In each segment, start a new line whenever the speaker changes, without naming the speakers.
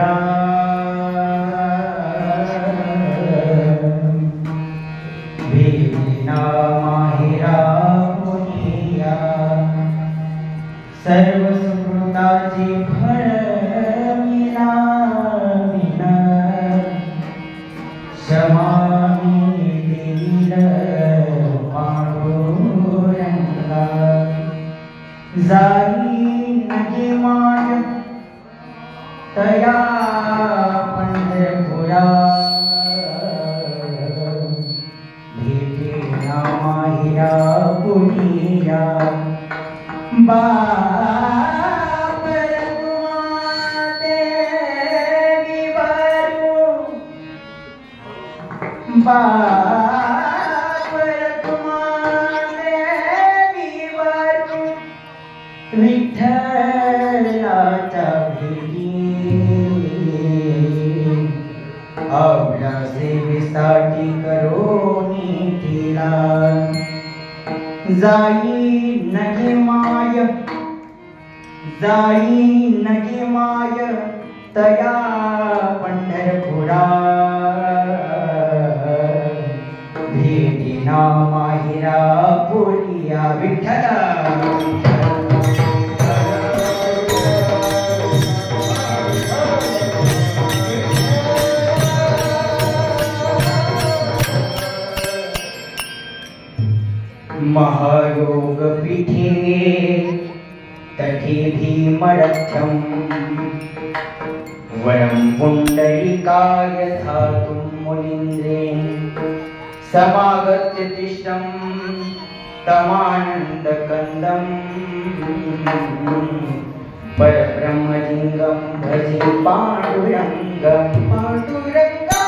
पुरा भेदिना माहिरा पुनिया सर्व सुकृताचे फळ मिळाविना क्षमामी देईल पांडुरंगा जाई नगे माय तया पंढरपुरा भेटेना माहिरा पुनिया बाप देवी वरू बाप देवी वरू विठ्ठलाच्या भेटी आपल्या सेवेसाठी करोनी ठेला जाई नगे माय तया पंढरपुरा भेटिना माहिरा पुरिया विठ्ठला महायोग पीठे तथे भीमरथ्यं वरं पुंडरीकाय धातुं मुनीन्द्रे समागत्य तिष्ठं तमानन्दकन्दं परब्रह्मलिङ्गं भजे पाण्डुरङ्गं पाण्डुरङ्गा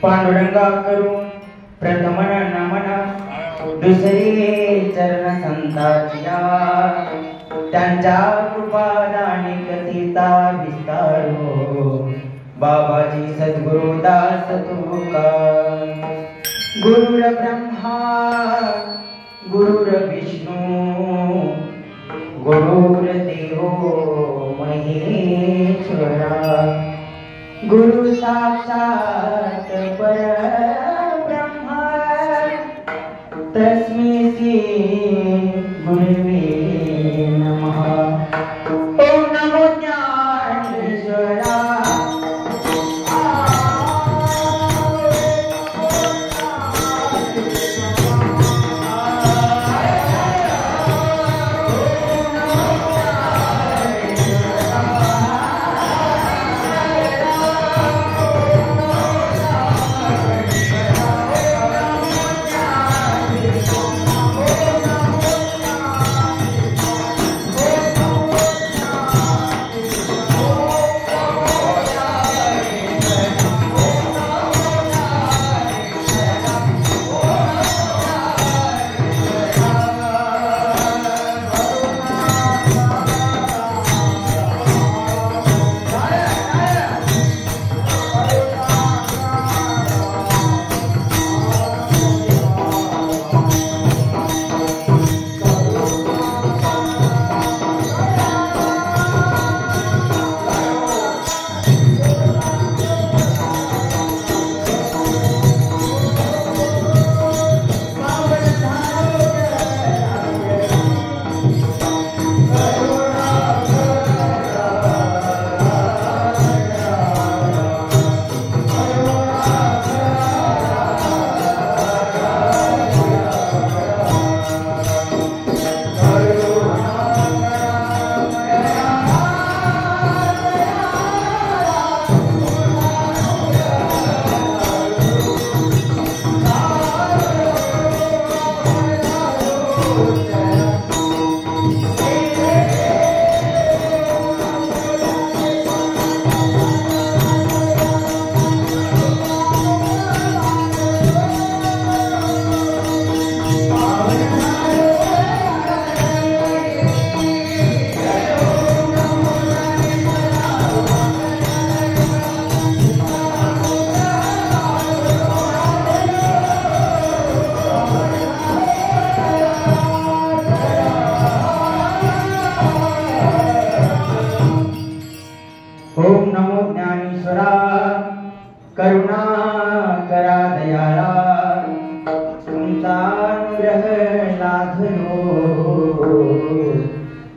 पांडुरंगा करून प्रथम नमन दुसरे चरण संतांच्या त्यांच्या कृपादाने कथिता विस्तारो बाबाजी सद्गुरु दास तुका गुरुर ब्रह्मा गुरुर विष्णू गुरुर देवो महेश्वरा गुरु साक्षात परब्रह्म तस्मै श्री गुरुवे नमः। ओम नमो ज्ञानेश्वरा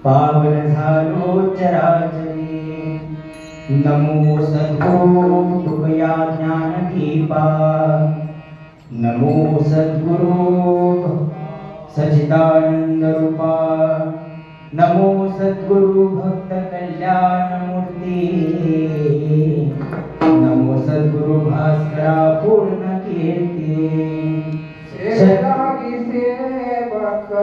पावन झालो चराचरी नमो सद्गुरु तुकया ज्ञान दीपा नमो सद्गुरु सच्चिदानंद रूपा नमो सद्गुरु भक्त कल्याण मूर्ती नमो सद्गुरु भास्करा पूर्ण कीर्ती शरणागती सेवक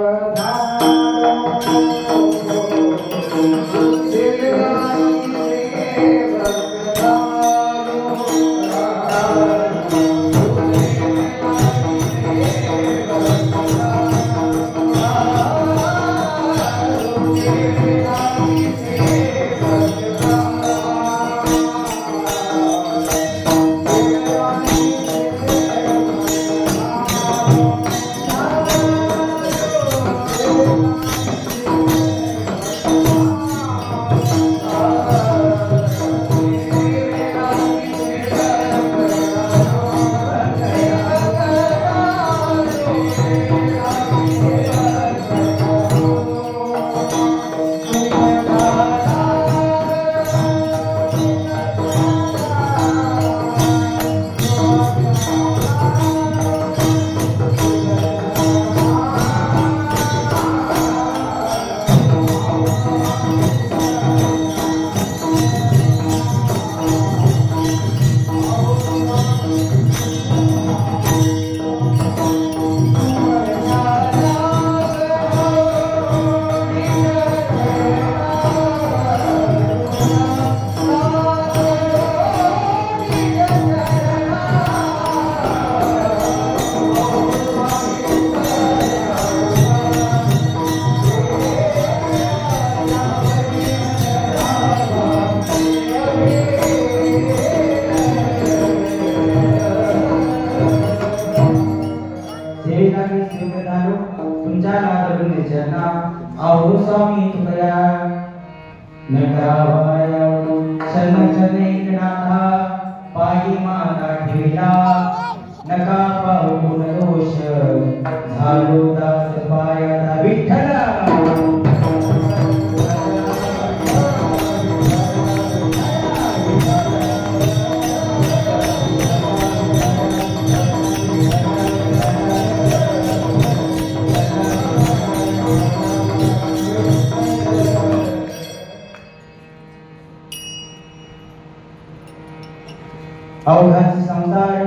अवघाची संसार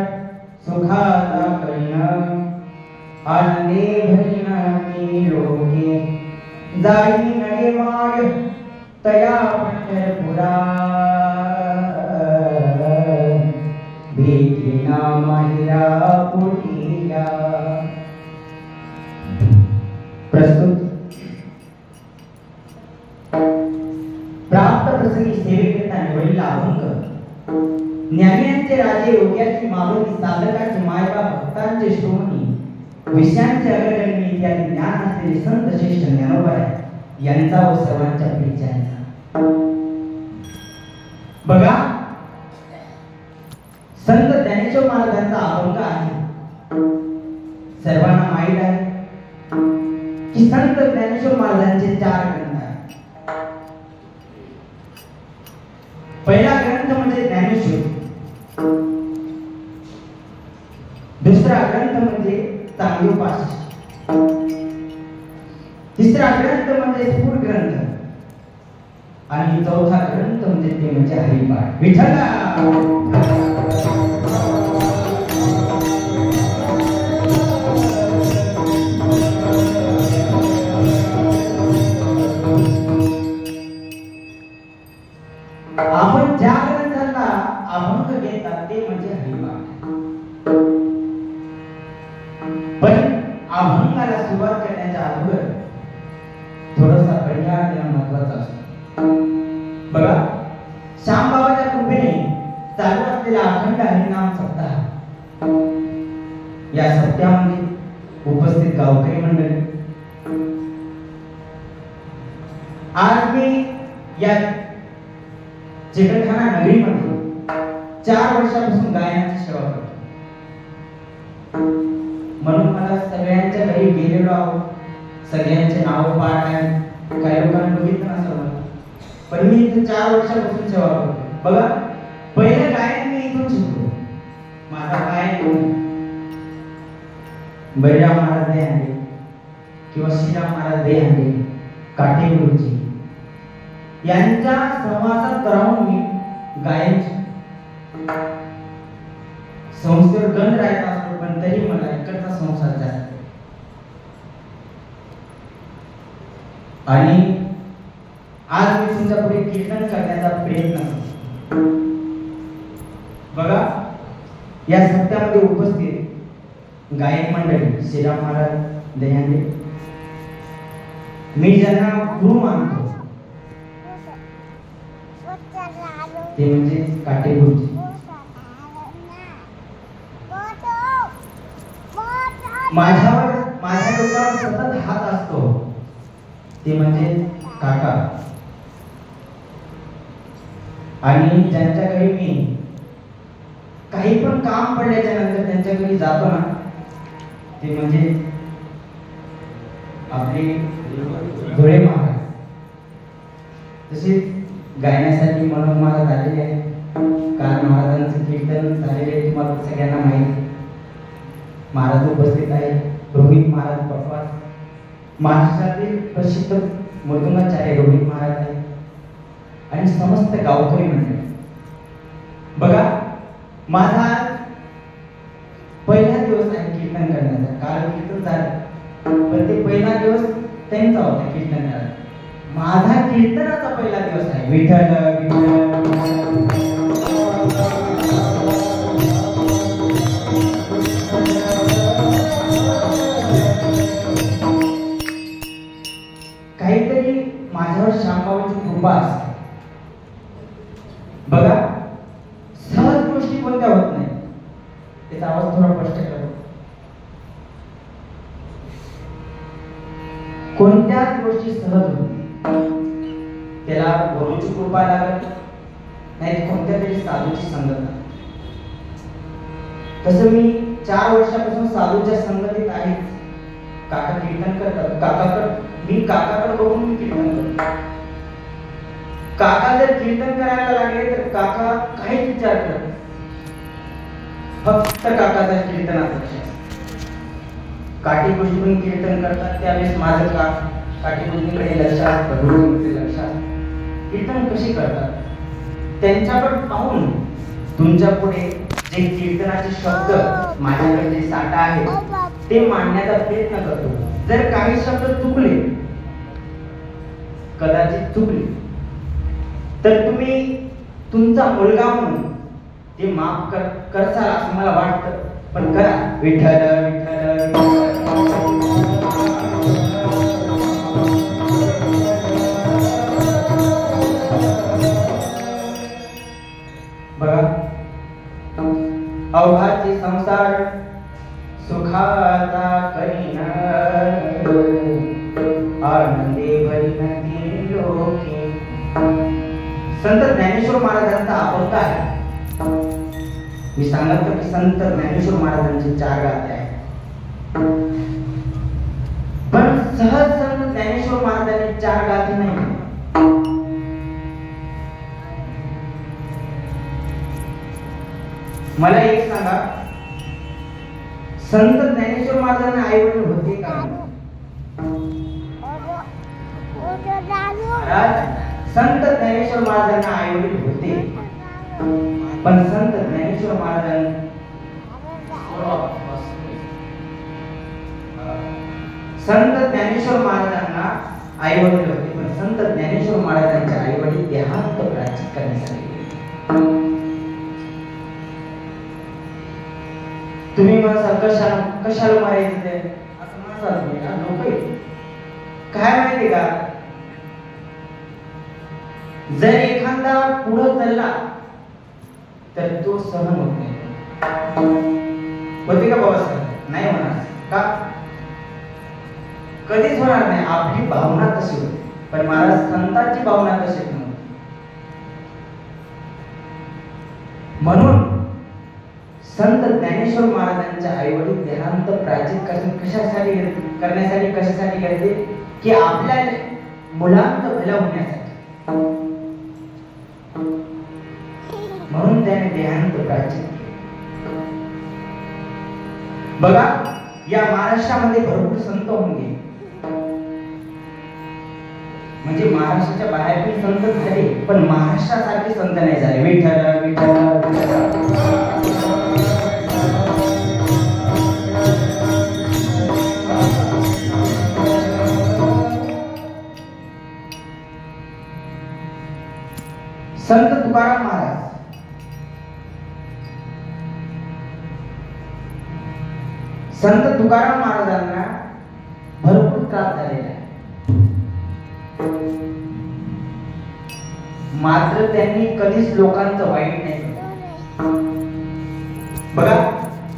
सुखाचा करीन आनंदे भरीन मी लोके जाई नगे माय तया पंढरपुरा भेटीना माहिरा पोटीया प्रस्तुत प्राप्त प्रसंगी सेवेकरता निवडलेला अभंग ज्ञानियांचे राजे योग्याची माऊली साधकाची मायबा भक्तांचे श्रोमणी विषयांचे अग्रगण्य इत्यादी ज्ञान असलेले संत श्रेष्ठ ज्ञानोबा यांचा व सर्वांच्या परिचयाचा बघा संत ज्ञानेश्वर महाराजांचा अभंग आहे सर्वांना माहित आहे की संत ज्ञानेश्वर महाराजांचे 4 ग्रंथ आहेत पहिला ग्रंथ म्हणजे ज्ञानेश्वर दुसरा ग्रंथ म्हणजे चांगदेवपाशी तिसरा ग्रंथ म्हणजे स्फुट ग्रंथ आणि चौथा ग्रंथ म्हणजे हरिपाठ विठ्ठला आपण ज्या ग्रंथाला अभंग घेतात ते म्हणजे हरिपाठ पण अभंगाला सुरुवात करण्याच्या अगोदर थोडासा परिहार देणं महत्त्वाचं असतं बघा श्यामबाबाच्या कृपेने चालू असलेला अखंड हरिनाम सप्ताह या सप्ताहामध्ये उपस्थित गावकरी मंडळी आज मी या चिकलठाणा नगरीमध्ये 4 वर्षापासून गायनाची सेवा करतो म्हणून मला सगळ्यांच्या घरी गेलेलो आहोत सगळ्यांचे नाव पाठ आहे काही लोक लोकांनी बघितलं नसेल मला, पण मी इथे 4 वर्षापासून सेवा करतो. बघा, पहिलं गायन मी इथून शिकलो. माझा गायन बळीराम महाराज देहांडे किंवा श्रीराम महाराज देहांडे, काटे गुरुजी यांच्या सहवासात राहून मी गायन संस्थेवर गंध राहत असतो, पण तरी मला इकडचा संसार जास्त. आणि आज मी तुमच्या पुढे कीर्तन करण्याचा प्रयत्न करतो. बघा, या सत्यामध्ये उपस्थित गायक मंडळी श्रीराम महाराज देहांडे, मी ज्यांना गुरु मानतो ते म्हणजे काटे गुरुजी. माझ्या डोक्यावर सतत हात असतो ते म्हणजे काका. आणि ज्यांच्या घरी मी काही पण काम पडल्याच्या नंतर त्यांच्या घरी जातो ना, ते म्हणजे आपले धुळे महाराज. तसेच गायनासाठी म्हणून महाराज आलेले आहे. काल महाराजांचं कीर्तन झालेले आहे, तुम्हाला सगळ्यांना माहिती. महाराज उपस्थित आहे. रोहित महाराज पप्पा, महाराष्ट्रातील प्रसिद्ध मृदुंगाचार्य रोहित महाराज आहे, आणि समस्त गावकरी मंडळी. बघा, माझा पहिला दिवस आहे कीर्तन करण्याचा. काल कीर्तन झालं, पण ते पहिला दिवस त्यांचा होता कीर्तन करायचा. माझा कीर्तनाचा पहिला दिवस आहे. विठ्ठल काहीतरी माझ्यावर शांबाबाची कृपा असते. बघा, सहज गोष्टी कोणत्या होत नाही. त्याचा आवाज थोडा स्पष्ट करा. कोणत्याच गोष्टी सहज होत, त्याला गुरुची कृपा लागत नाही, कोणत्या तरी साधूची संगत. तसं मी 4 वर्षापासून साधूच्या संगतीत आहे. काका कीर्तन करतात, मी काकाकडे बघून कीर्तन करतो. काका जर कीर्तन करायला लागले तर काका काहीच विचार करत, फक्त काकाचा कीर्तनात लक्ष. काठी गोष्टीतून कीर्तन करतात त्यावेळेस माझं काठी गोष्टीकडे लक्ष असतं, गुरुचे लक्ष असतं. कीर्तन कशी करतात त्यांच्याकडे पाहून तुमच्या पुढे जे कीर्तनाचे शब्द माझ्याकडे जे साठा आहे ते मांडण्याचा प्रयत्न करतो. जर काही शब्द चुकले, कदाचित चुकले, तर तुम्ही तुमचा मुलगा म्हणून ते माफ करसाल असं मला वाटतं. पण करा. विठ्ठल विठ्ठल. बघा, अवघाचे संसार सुखाचा करीन, आनंदे भरीन तीन लोके. संत ज्ञानेश्वर महाराजांचा अभंग आहे. मी सांगतो की संत ज्ञानेश्वर महाराजांचे 4 गाथे आहेत, पण सहज संत ज्ञानेश्वर महाराजांनी 4 गाथे नाही. मला एक सांगा, संत ज्ञानेश्वर महाराजांना आई वडील होते का? संत ज्ञानेश्वर महाराजांना आई वडील होते, पण संत ज्ञानेश्वर महाराजांना आई वडील होते, पण संत ज्ञानेश्वर महाराजांच्या आई वडील देहांत प्राचित करण्यासाठी. तुम्ही मला कशाला मारायचं ते असं म्हणतात तुम्ही का? लोक काय माहिती का, जर एखादा पुढं चालला तर तो सहन होत नाही. होते का बाबासाहेब? नाही होणार का? कधीच होणार नाही. आपली भावना तशी होती, पण महाराज संतांची भावना तशी नव्हती. म्हणून संत ज्ञानेश्वर महाराजांच्या आई वडील देहांत प्राचित कशासाठी करते की आपल्या मुलांचं भलं होण्यासाठी, म्हणून त्याने देहांत प्राचीन केले. बघा, या महाराष्ट्रामध्ये भरपूर संत होऊन गेले, म्हणजे महाराष्ट्राच्या बाहेर पण संत झाले, पण महाराष्ट्रासारखे संत नाही झाले. विठ्ठल विठ्ठल संत तुकाराम महाराज, संत तुकाराम महाराजांना भरपूर त्रास झालेला आहे, मात्र त्यांनी कधीच लोकांचं वाईट नाही केलं. बघा,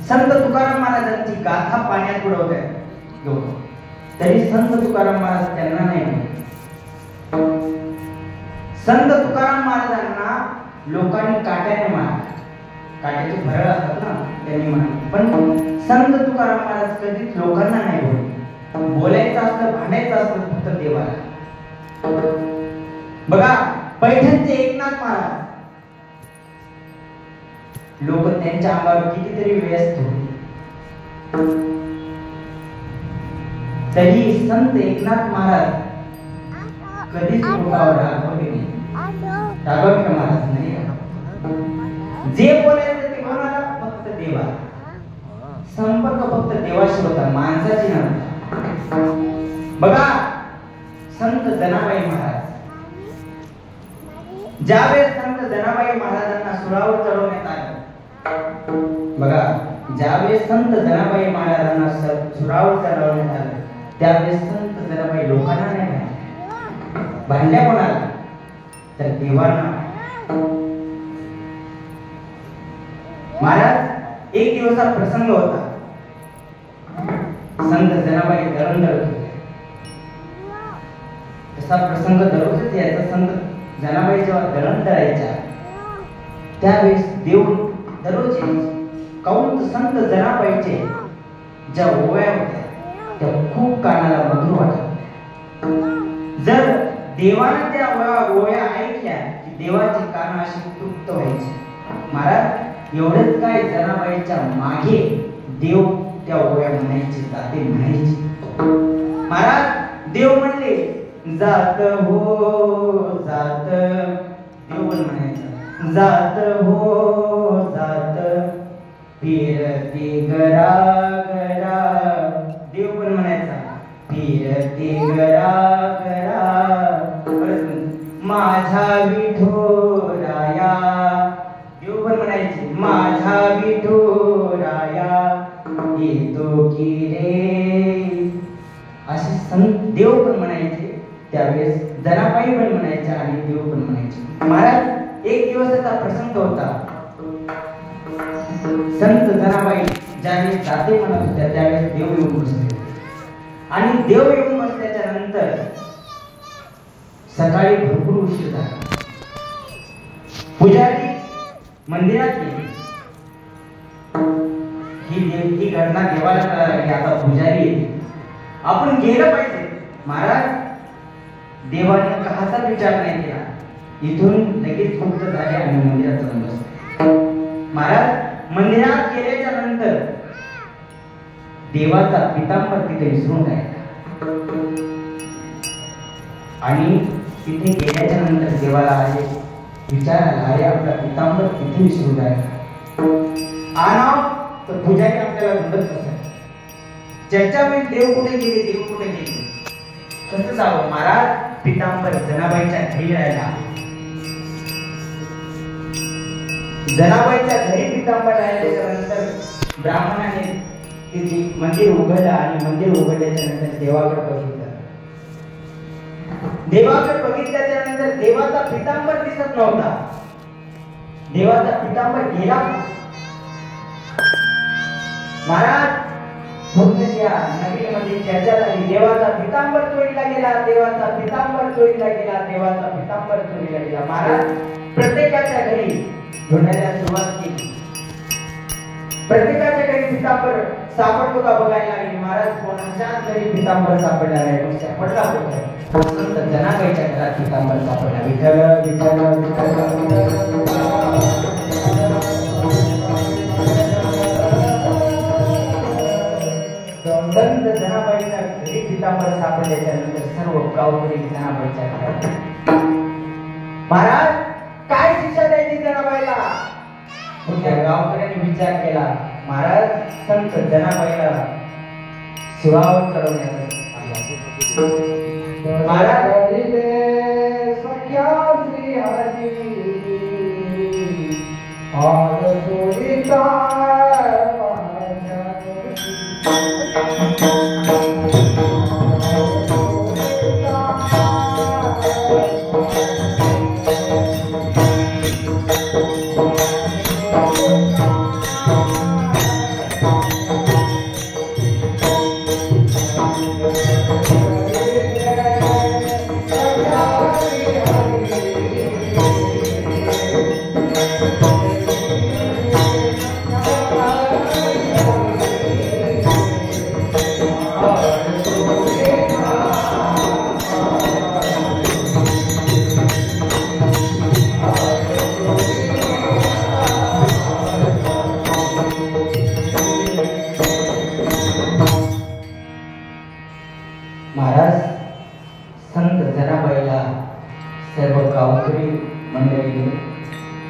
संत तुकाराम महाराजांची गाथा पाण्यात बुडवतात लोक, तरी संत तुकाराम महाराज त्यांना नाही म्हणत. संत तुकाराम महाराजांना लोकांनी काट्याने मारलं, काट्याचे भरळ असतात ना, त्यांनी मारलं, पण संत तुकाराम महाराज कधीच लोकांना नाही बोलले. बोलायचं असतं, भांडायचं असतं फक्त देवाला. बघा, पैठणचे एकनाथ महाराज, लोक त्यांच्या अंगावर कितीतरी व्यस्त होते, तरी संत एकनाथ महाराज कधीच लोकांवर रागवले नाही. रागवले महाराज नाही. जे बोलायचं ते कोणाला? फक्त देवा. संपर्क फक्त देवाशी होता, माणसाची नव्हता. बघा, संत जनाबाई महाराज, ज्यावेळेस संत जनाबाई महाराजांना सुळावर चढवण्यात आलं, बघा, ज्यावेळेस संत जनाबाई महाराजांना सुळावर चढवण्यात आलं, त्यावेळेस संत जनाबाई लोकांना नाही भांडल्या, कोणाला? तर देवांना. महाराज, एक दिवसा प्रसंग होता, संत जनाबाई दळण दळत होते. तसा प्रसंग दररोजच यायचा. संत जनाबाई जेव्हा दळण दळायच्या, त्यावेळेस देव दररोज यायचे. काऊन? संत जनाबाईचे ज्या ओव्या होत्या त्या खूप कानाला मधुर वाटत. जर देवाने त्या ओव्या ऐकल्या की देवाचे कान असे तृप्त व्हायचे. महाराज, एवढंच काय, जनाबाईच्या मागे देव त्या ओव्या म्हणायचे, जाते म्हणायचे. महाराज, देव म्हणले जात हो जात, देव पण म्हणायचं जात हो जात, फिरते गरा गरा, देव पण म्हणायचा फिरते गरा गरा, माझा विठोराया, देव पण म्हणायचे माझा विठोराया, येतो की रे, असे संत देव पण म्हणायचे. त्यावेळेस जनाबाई पण म्हणायच्या आणि देव पण म्हणायचे. महाराज, एक दिवसाचा प्रसंग होता. संत जनाबाई ज्यावेळेस जाते म्हणत होत्या, त्यावेळेस देव येऊन बसले, आणि देव येऊन बसल्याच्या नंतर सकाळी भरपूर उशीर झाला. पुजारी मंदिरात गेले. ही घटना देवाला कळाली की आता पुजारी येते, आपण गेलं पाहिजे. महाराज, देवाने काहाचा विचार नाही केला, इथून लगेच मुक्त झाले आणि मंदिरात जाऊन बसले. महाराज, मंदिरात गेल्याच्या नंतर देवाचा पितांबर तिथे विसरून राहिला, आणि तिथे गेल्याच्या नंतर देवाला आले विचार आला, अरे आपला पितांबर तिथे विसरून राहिला. आणाव तर पुजारी आपल्याला मदत करतात. चर्चा होईल, देव कुठे गेले, देव कुठे गेले, कसं जावं? महाराज, पितांबर जनाबाईच्या घरी राहिला. जनाबाईच्या घरी पितांबर राहिल्याच्या नंतर ब्राह्मणाने तिथे मंदिर उघडलं, आणि मंदिर उघडल्याच्या नंतर देवाकडे बघितलं. देवाकडे बघितल्याच्या नंतर देवाचा पितांबर दिसत नव्हता. देवाचा पितांबर गेला. महाराज, नवीन मध्ये चर्चा झाली, देवाचा पितांबर चोरीला गेला, देवाचा पितांबर चोरीला गेला, देवाचा पितांबर चोरीला गेला. महाराज, प्रत्येकाच्या घरी ढूंढायला सुरुवात केली. प्रत्येकाच्या घरी पितांबर सापडतो का बघायला लागले. महाराज कोणाच्याच घरी पितांबर सापडला नाही. मग सापडला होता संत जनाबाईच्या घरात पितांबर सापडला. विठ्ठल विठ्ठल विठ्ठल संत जनाबाईच्या घरी पितांबर सापडल्याच्या नंतर सर्व गावकरी जनाबाईच्या घरात. महाराज काय शिक्षा द्यायची जनाबाईला. त्या गावकऱ्यांनी विचार केला. महाराज संत जनाबाईला सुरावर चढवण्याचा महाराज सख्या श्री हरी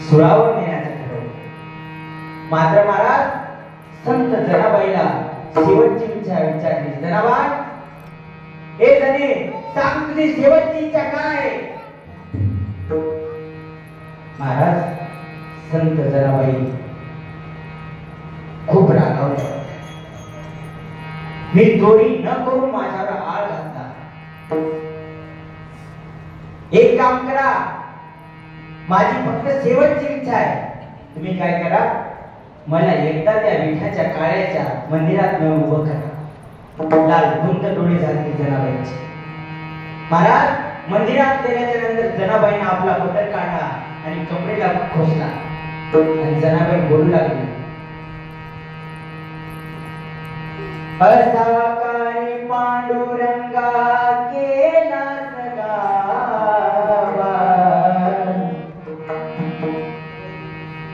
सुळावर नेण्याचं ठरवलं. मात्र महाराज संत जनाबाईला शेवटची इच्छा विचारली. जनाबाई हे जने सांग तुझी शेवटची इच्छा काय. महाराज संत जनाबाई खूप रागावले. मी चोरी न करून माझ्यावर आळ घातला. एक काम करा, माझी फक्त शेवटची इच्छा आहे. तुम्ही काय करा, मला एकदा त्या विठाच्या काळ्याच्या मंदिरात नेऊन उभं करा. लाल धुंद डोळे झाले जनाबाईचे. महाराज मंदिरात गेल्याच्या नंतर जनाबाईने आपला पदर काढला आणि कपडेला खोसला आणि जनाबाई बोलू लागली. असा काय पांडुरंगा केला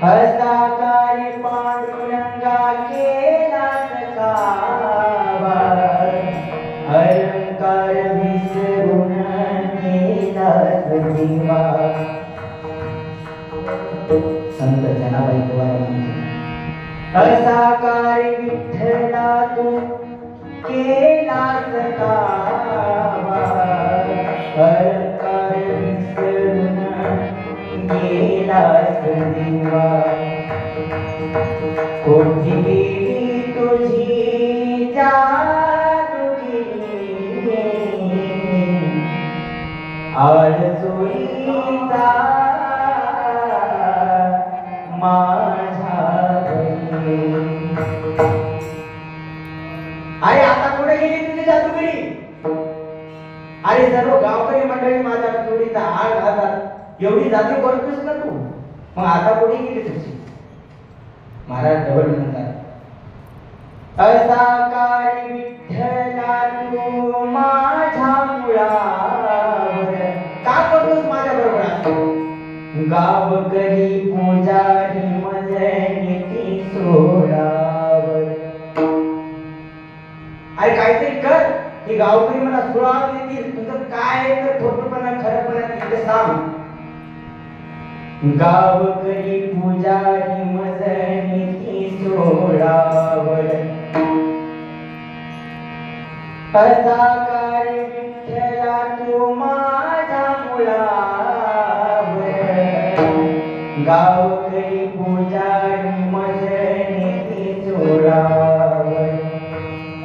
असा काय पांडुरंगा केला सखावा अलंकार विसरून केला देवा. संत जनाबाई द्वारा असा काय विठ्ठला तू केला सखावा अलंकार विसरून गेला देवा. कोठी गेली तुझी जादूगिरी आळ चोरीचा माझ्या घरी. अरे आता कुठे गेली तुझी जादूगिरी. अरे सर्व गावकरी मंडळी माझ्या चोरीचा आळ घालतात. एवढी जादू करतोस ना तू, मग आता कुठे गेली तुझी. महाराज डबल म्हणतात असा काय विठ्ठला तू माझ्या मुळावर का करतोस माझ्या बरोबर. गावकरी पूजारी मजनीती सोडावर. अरे काहीतरी कर. ही गावकरी मला सुरावर देतील. तुझं काय तर खोटपणा खरपणा तिथे सांग. गावकरी पूजारी मजनीती सोडावर असा काय विठ्ठला तू माझ्या मुळावर. गावकरी पूजारी मजनीती सोडावर.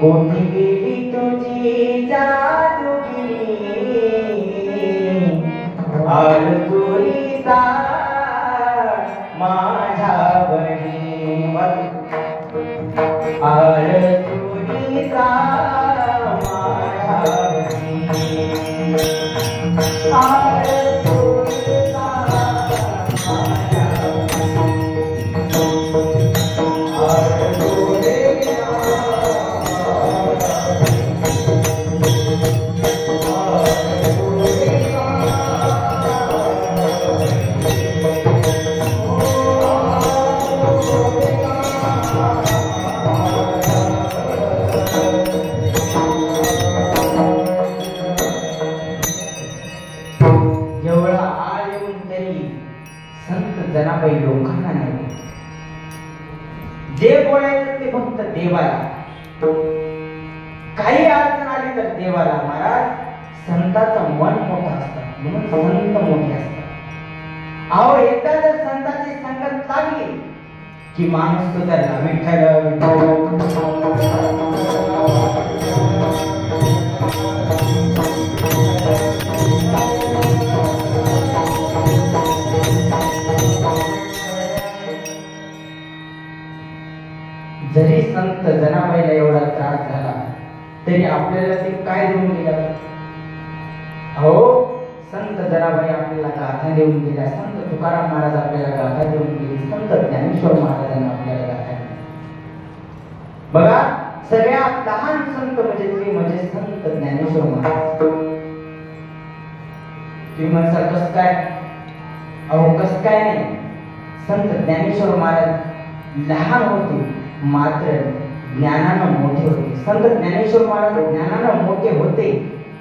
कोठी गेली तुझी जादूगिरी आळ चोरीचा माझ्या बळी. आळ चोरीचा माझ्या बळी. आळ चोरीचा माझ्या बळी. आळ जनाबाई लोकांना नाही, जे बोलायचं ते फक्त देवाला. काही अडचण आली तर देवाला. महाराज, संतांचं मन मोठं असतं म्हणून संत मोठे असतात. अहो, एकदा जर संतांची संगत लागली की माणूस तो त्याला विठ्ठल जरी संत जनाबाईला एवढा त्रास झाला तरी आपल्याला ते काय देऊन गेलं? हो, संत जनाबाई आपल्याला गाथा देऊन गेल्या, संत तुकाराम महाराज आपल्याला गाथा देऊन गेले, संत ज्ञानेश्वर महाराजांना आपल्याला गाथा दिली. बघा, सगळ्यात लहान संत म्हणजे संत ज्ञानेश्वर महाराज. तुम्ही म्हणता कसं काय? अहो, कसं काय नाही, संत ज्ञानेश्वर महाराज लहान होते मात्र ज्ञानानं मोठे होते. संत ज्ञानेश्वर महाराज ज्ञानानं मोठे होते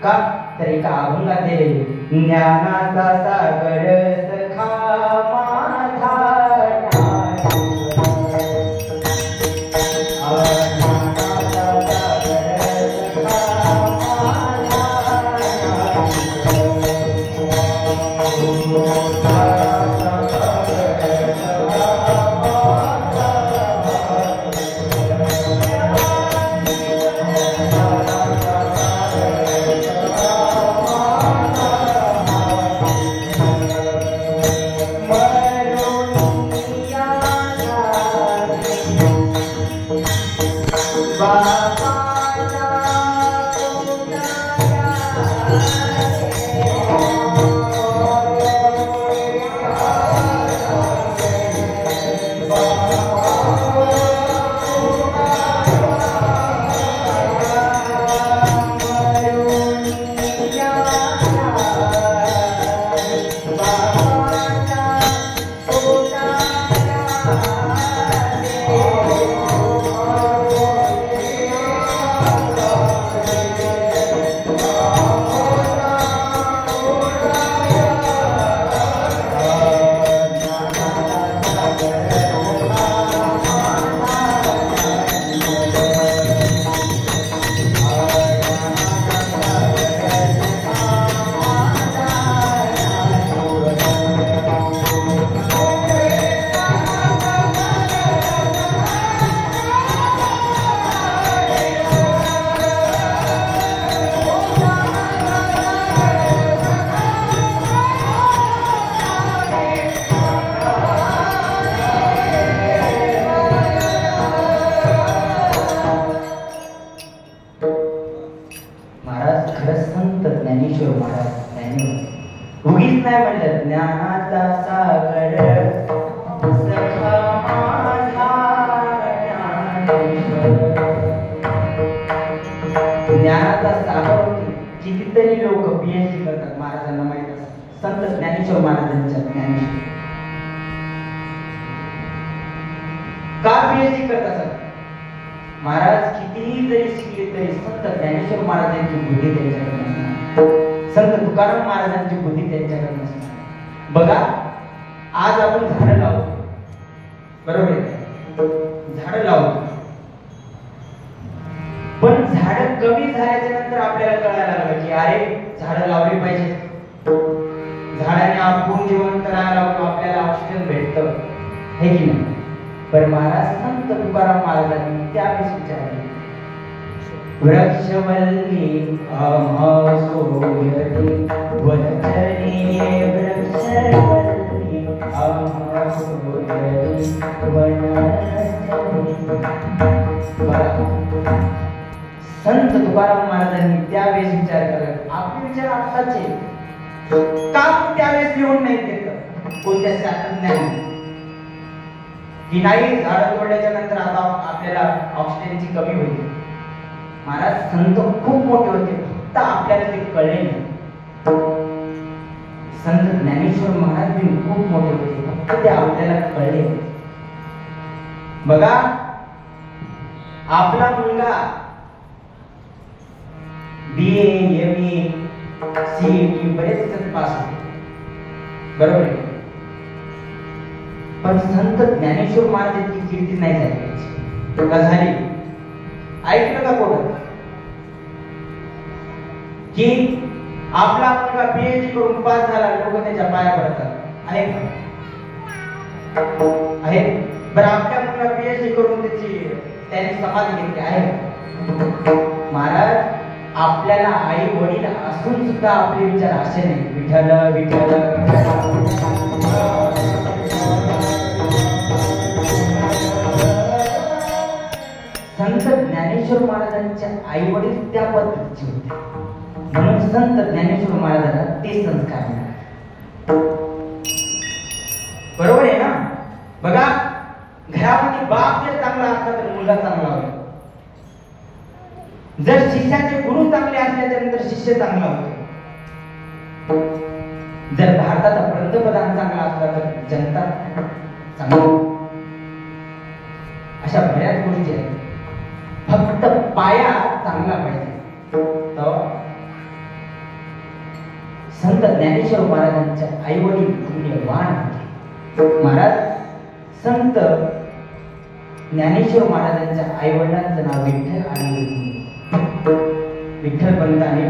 का? तर एका अभंगात दिलेले, ज्ञानाचा सागर सखा माझा ज्ञानाचा सागर सखा माझा ज्ञानाचा सागर होते. कितीतरी लोक पीएचडी करतात, महाराजांना माहित असतं. संत ज्ञानेश्वर महाराजांच्या ज्ञानेश्वर का पीएचडी करतात? महाराज कितीही जरी शिकले तरी संत ज्ञानेश्वर महाराजांची बुद्धी त्यांच्याकडे नसणार, संत तुकाराम महाराजांची बुद्धी त्यांच्याकडे नसणार. बघा, आज आपण झाडं लावतो, बरोबर आहे, झाडं लावतो, पण झाडं कमी झाल्याच्या नंतर आपल्याला कळायला लागलं की अरे झाडं लावली पाहिजे, झाडाने आपण जिवंत राहायला लागलो, आपल्याला ऑक्सिजन भेटतं, हे की नाही? पण महाराज संत तुकाराम महाराजांनी त्यावेळेस विचारले, वृक्षवल्ली अमसोयते वनचरे वृक्षवल्ली अमसोयते संत तुकाराम महाराजांनी त्यावेळेस विचार केला. आपले विचार आत्ताचे का त्यावेळेस लिहून नाही घेतलं कोणत्या शास्त्रज्ञांनी की नाही झाड तोडल्याच्या नंतर आता आपल्याला ऑक्सिजनची कमी होईल? महाराज संत खूप मोठे होते, फक्त आपल्याला ते कळले नाही. संत ज्ञानेश्वर महाराज भी खूप मोठे होते, फक्त ते आपल्याला कळले. बघा, आपला मुलगा BA MA CAT बरेच पास होते, बरोबर आहे. पण संत ज्ञानेश्वर महाराजांची कीर्ती नाही झाली का झाली? ऐकलं का कोण की आपला मुलगा पीएचडी करून पास झाला, लोक त्याच्या पाया पडतात आहे आहे बरं आपल्या मुलगा पीएचडी करून त्याने समाधी घेतली आहे? महाराज आपल्याला आई वडील असून सुद्धा आपले विचार असे नाही, विठ्ठल विठ्ठल संत ज्ञानेश्वर महाराजांच्या आई वडील त्या पद्धतीचे होते, म्हणून संत ज्ञानेश्वर महाराजांना ते संस्कार मिळाले. बरोबर आहे ना? बघा घरामध्ये बाप जर चांगला असला तर मुलगा चांगला होतो, जर शिष्याचे गुरु चांगले असल्याच्या नंतर शिष्य चांगला होतो, जर भारताचा पंतप्रधान चांगला असला तर जनता चांगली. अशा बऱ्याच गोष्टी आहेत, फक्त पाया चांगला पाहिजे. तर संत ज्ञानेश्वर महाराजांच्या आई वडील पुण्यवान होते. महाराज संत ज्ञानेश्वर महाराजांच्या आई वडिलांचं नाव विठ्ठल आणि विठ्ठल पंत आणि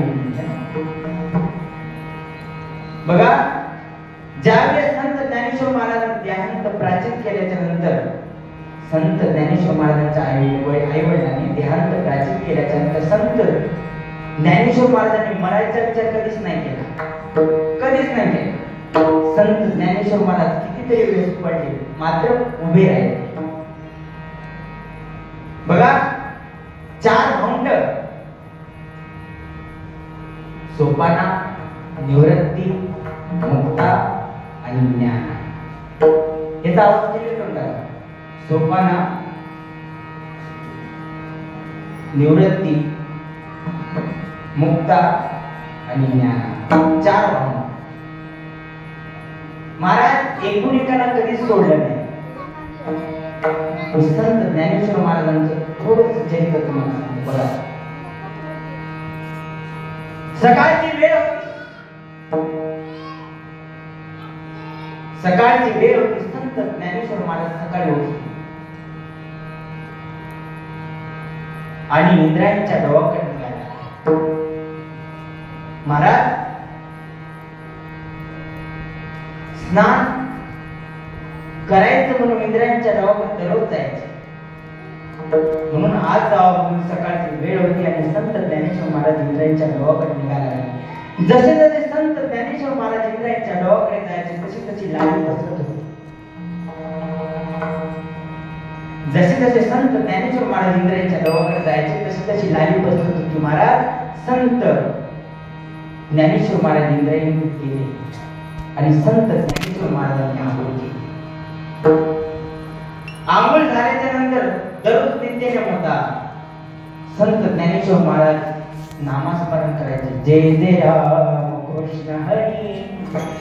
बघा ज्यावेळेस संत ज्ञानेश्वर महाराजांनी देहांत प्राचीन केल्याच्या नंतर संत ज्ञानेश्वर महाराजांच्या आई वडिलांनी देहांत प्राचीन केल्याच्या नंतर संत ज्ञानेश्वर महाराजांनी मरायचा विचार कधीच नाही केला, कधीच नाही केला. संत ज्ञानेश्वर महाराज कितीतरी वेळेस पडले मात्र उभे राहिले. बघा 4 भावंड सोपाना, निवृत्ती, मुक्ता आणि ज्ञान. याचा आवाज किती तोंडा? सोपाना, निवृत्ती, मुक्ता आणि ज्ञान. 4 भावंड. महाराज एकाला कधीच सोडलं नाही. संत ज्ञानेश्वर महाराजांचं थोडंसं चरित्र तुम्हाला सांगतो बघा. सकाळची वेळ होती, सकाळची वेळ होती. संत ज्ञानेश्वर महाराज सकाळी उठले आणि इंद्रायणीच्या डोहाकडे निघाले. महाराज स्नान करायचं म्हणून इंद्रायणीच्या डोहाकडे दररोज जायचे, म्हणून आज जावं म्हणून सकाळची वेळ होती आणि संत ज्ञानेश्वर महाराज इंद्रायणीच्या डोहाकडे निघाले. जसे जसे संत ज्ञानेश्वर महाराज इंद्रायणीच्या डोहाकडे जायचे तशी तशी लाली पसरत होती. जसे जसे संत ज्ञानेश्वर महाराज इंद्रायणीच्या डोहाकडे जायचे तशी तशी लाली पसरत होती. महाराज संत ज्ञानेश्वर महाराज इंद्रायणीत गेले आणि संत ज्ञानेश्वर महाराजांनी आंघोळ केली. आंघोळ झाल्याच्या नंतर दररोज नित्यनेम होता. संत ज्ञानेश्वर महाराज नामस्मरण करायचे. जय जय राम कृष्ण हरी,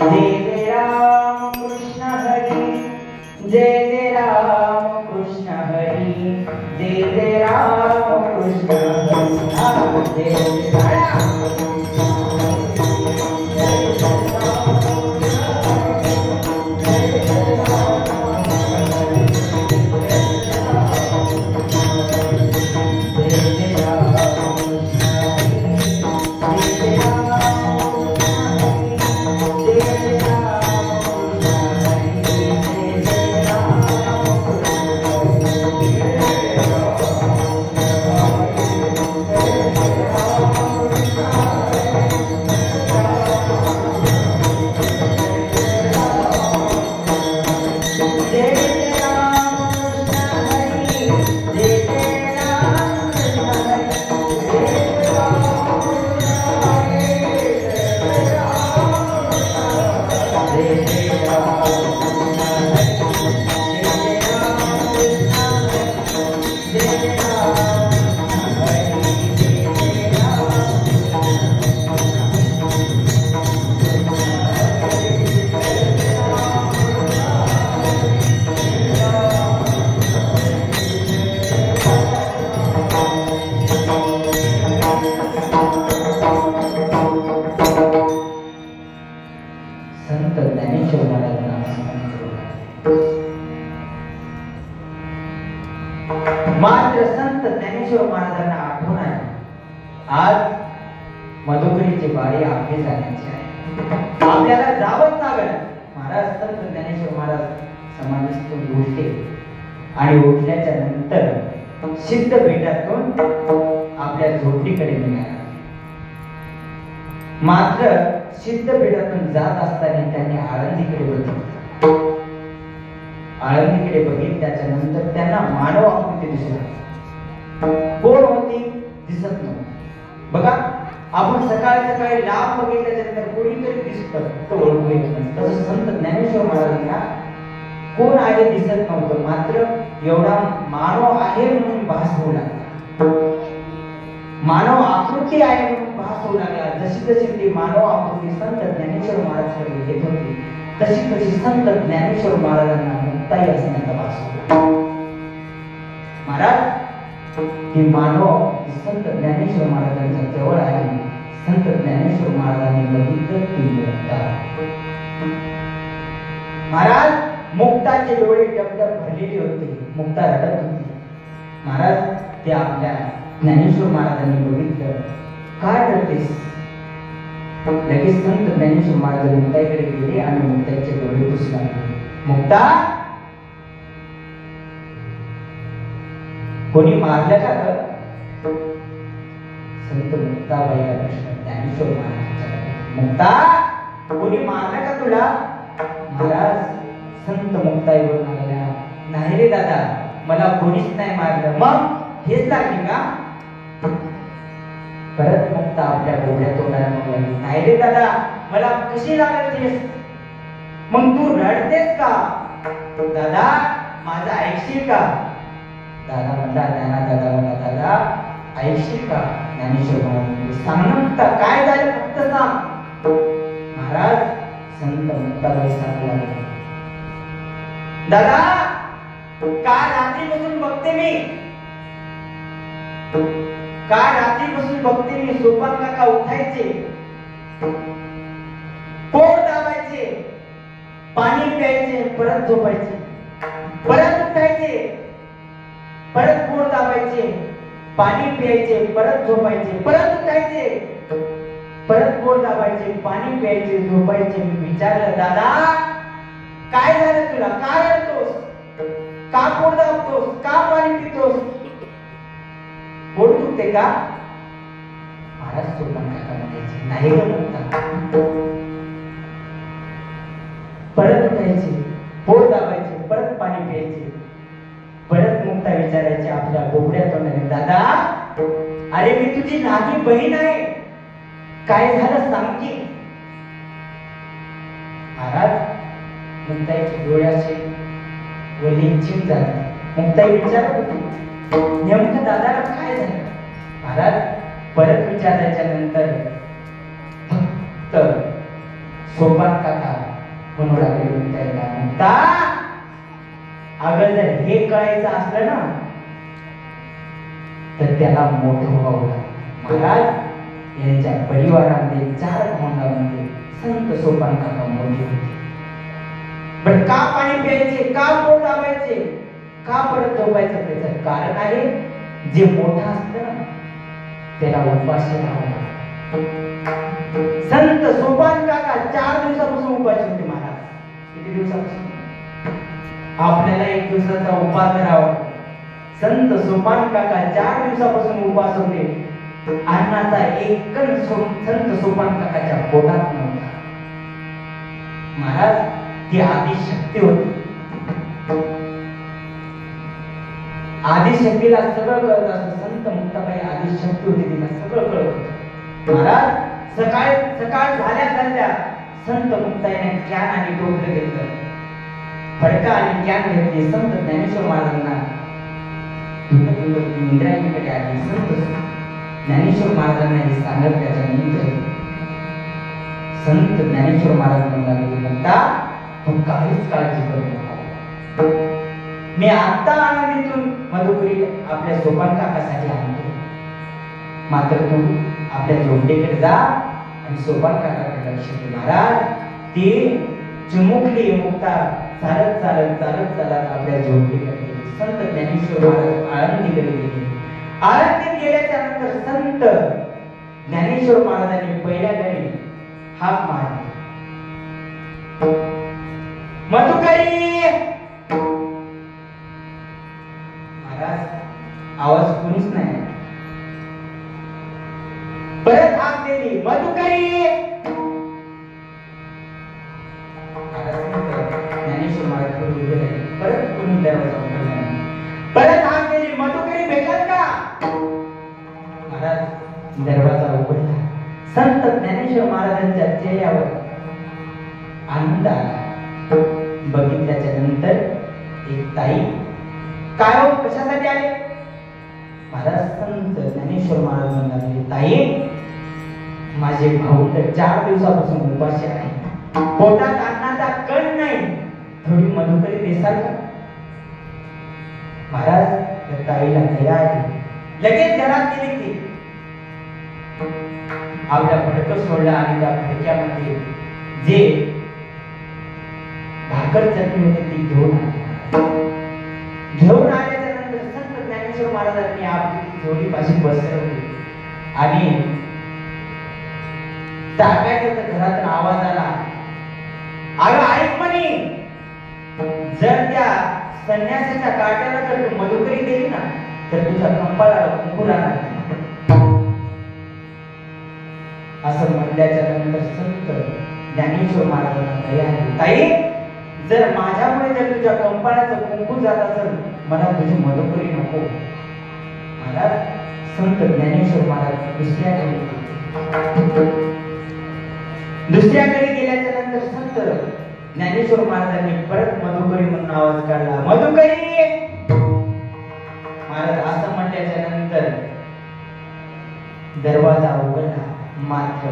जय जय राम कृष्ण हरी, जय जय राम कृष्ण हरी, जय जय राम कृष्ण हरी, जय जय राम. संत ज्ञानेश्वर महाराज नामस्मरण करू. ज्ञानेश्वर महाराजांना आठवण आहे, आज मधुकरीची बारी आपली जाण्याची आहे, आपल्याला जावंच लागेल. महाराज संत ज्ञानेश्वर महाराज समाधीतून उठले आणि उठल्याच्या नंतर सिद्धपीठातून आपल्या झोपडीकडे निघाला. मात्र सिद्धपीठातून जात असताना त्यांनी आळंदीकडे बघितलं. आळंदीकडे बघितल्याच्या नंतर त्यांना मानव आकृती दिसत. कोण होती दिसत नव्हती. बघा, आपण सकाळी लांब बघितल्याच्या नंतर कोणीतरी दिसतं तो ओळखू येत नाही. तसं संत ज्ञानेश्वर महाराजांना कोण आहे दिसत नव्हतं, मात्र एवढा मानव आहे म्हणून भास होऊ लागला. मानव आकृती आहे म्हणून भास होऊ लागला. जशी जशी ती मानव आकृती संत ज्ञानेश्वर महाराजांकडे येत होती, तशी तशी संत ज्ञानेश्वर महाराजांना मुक्ताई असण्याचा भास होता. महाराज ती मानव संत ज्ञानेश्वर महाराजांच्या जवळ आली. संत ज्ञानेश्वर महाराजांनी बघितलं ती मुक्ता. महाराज मुक्ताचे डोळे डबडब भरलेले होते, मुक्ता रडत होती. महाराज ते आपल्या ज्ञानेश्वर महाराजांनी बघितलं. काय रडतेस? लगेच संत ज्ञानेश्वर महाराज मुक्ताईकडे गेले आणि मुक्ताईचे डोळे पुसू लागले. मुक्ता, कोणी मारलं का ग? संत मुक्ताबाईला प्रश्न ज्ञानेश्वर महाराजांच्या. मुक्ता, कोणी मारलं का तुला? महाराज संत मुक्ताई बोलून लागल्या, नाही रे दादा, मला कोणीच नाही मारलं. मग हेच लागली का? परत मुक्ता आपल्या डोळ्या तोंडाला लागली, नाही रे दादा, मला कशी लागतेस? मग तू रडतेस का? दादा माझं ऐकशील का? दादा म्हणला, ज्ञाना दादा म्हणला, दादा ऐकशील का? ज्ञानेश्वर महाराज सांग ना मुक्ता, काय झालं फक्त सांग. महाराज संत मुक्ताबाई सांगू लागले, दादा काल रात्रीपासून बघते मी, काल रात्रीपासून बघते मी, सोपान काका उठायचे, पोट दाबायचे, पाणी प्यायचे, परत झोपायचे, परत उठायचे, परत पोट दाबायचे, पाणी प्यायचे, परत झोपायचे, परत उठायचे, परत पोट दाबायचे, पाणी प्यायचे, झोपायचे. मी विचारलं, दादा काय झालं तुला? का रडतोस? का पोट दाबतोस? का पाणी पितोस? पोट दुखते का? महाराज सोपान काका म्हणायचे, नाही ग मुक्ता. परत उठायचे, पोट दाबायचे, परत पाणी प्यायचे, परत मुक्ता विचारायचे आपल्या बोबड्या तोंडाने, दादा अरे मी तुझी लहानी बहीण आहे, काय झालं सांग की. महाराज मुक्ताईच्या डोळ्याचे वलिंचित झाले. मुक्ताई विचारत होती, नेमकं दादाला काय झालं? महाराज परत विचारायच्या नंतर फक्त सोपान काका म्हणू लागले मुक्ताईला, मुक्ता अगं जर हे कळायचं असलं ना तर त्याला मोठं व्हावं लागलं. महाराज यांच्या परिवारामध्ये 4 भावंडांमध्ये संत सोपान काका मोठे होते. पण का पाणी प्यायचे, का पोट दाबायचे, का परत झोपायचं? त्याचं कारण आहे, जे मोठं असतं ना त्याला उपाशी राहावं लागतं. संत सोपान काका 4 दिवसापासून उपाशी होते. महाराज किती दिवसापासून? आपल्याला 1 दिवसाचा उपास धरावा. संत सोपान काका 4 दिवसापासून उपास होते. अन्नाचा एक कण संत सोपान काकाच्या पोटात नव्हता. महाराज ती आदिशक्ती होती. आदिशक्तीला सगळं कळत असं. संत मुक्ताबाई आदिशक्ती होती, तिला सगळं कळत होतं. महाराज सकाळ झाल्या संत मुक्ताईने ज्ञान आणि टोपलं घेतलं, फडका आणि ज्ञान घेतले. संत ज्ञानेश्वर महाराजांना इंद्रायणीकडे आली. संत ज्ञानेश्वर महाराजांना हे सांगितल्याच्या नंतर संत ज्ञानेश्वर महाराज म्हणाले, मुक्ता तू काहीच काळजी करू नको, मी आता आनंदीतून मधुकरी आपल्या सोपान काकासाठी आणतो. मात्र तू आपल्या झोपडीकडे जा आणि सोपान काकाकडे लक्ष दे. महाराज ती चिमुकली मुक्ता चालत आपल्या झोपडीकडे गेली. संत ज्ञानेश्वर महाराज आळंदीकडे गेले. आरण्यात गेल्याच्या नंतर संत ज्ञानेश्वर महाराजांनी पहिल्या घरी हाक मारली, मधुकरी. महाराज आवाज कोणीच नाही. परत हाक दिली, मधुकरी. ज्ञानेश्वर महाराज उभे राहिले. परत कोणी दरवाजा उघडला नाही. परत हाक दिली, मधुकरी भेटल का? महाराज दरवाजा उघडला. संत ज्ञानेश्वर महाराजांच्या चेहऱ्यावर आनंद आला. बघितल्याच्या नंतर एक ताई, काय हो, कशासाठी आले? महाराज संत ज्ञानेश्वर महाराज म्हणाले, ताई माझे भाऊ तर 4 दिवसापासून उपाशी आहे, पोटात अन्नाचा कण नाही, थोडी मधुकरी देसाल का? महाराज त्या ताईला दया आली. लगेच घरात गेली. ती आपल्या फडकं सोडला आणि त्या फडक्यामध्ये जे भाकर चटणी होती ती घेऊन आल्याच्या नंतर संत ज्ञानेश्वर महाराजांनी आपली जोडी पाशी बसवली आणि टाकायचं तर घरातून आवाज आला, अगं ऐक म्हणे, जर त्या संन्यासाच्या काट्याला जर तू मधुकरी दिली ना तर तुझ्या कंपाळाला कुंकू राहणार. असं म्हणल्याच्या नंतर संत ज्ञानेश्वर महाराजांना दया आली. ताई जर माझ्यामुळे जर तुझ्या कंपाळाचं कुंकू जात असेल, मला तुझी मधुकरी नको. मला संत ज्ञानेश्वर महाराज दुसऱ्याकडे गेल्याच्या नंतर संत ज्ञानेश्वर महाराजांनी परत मधुकरी म्हणून आवाज काढला, मधुकरी. महाराज असं म्हटल्याच्या नंतर दरवाजा उघडला. मात्र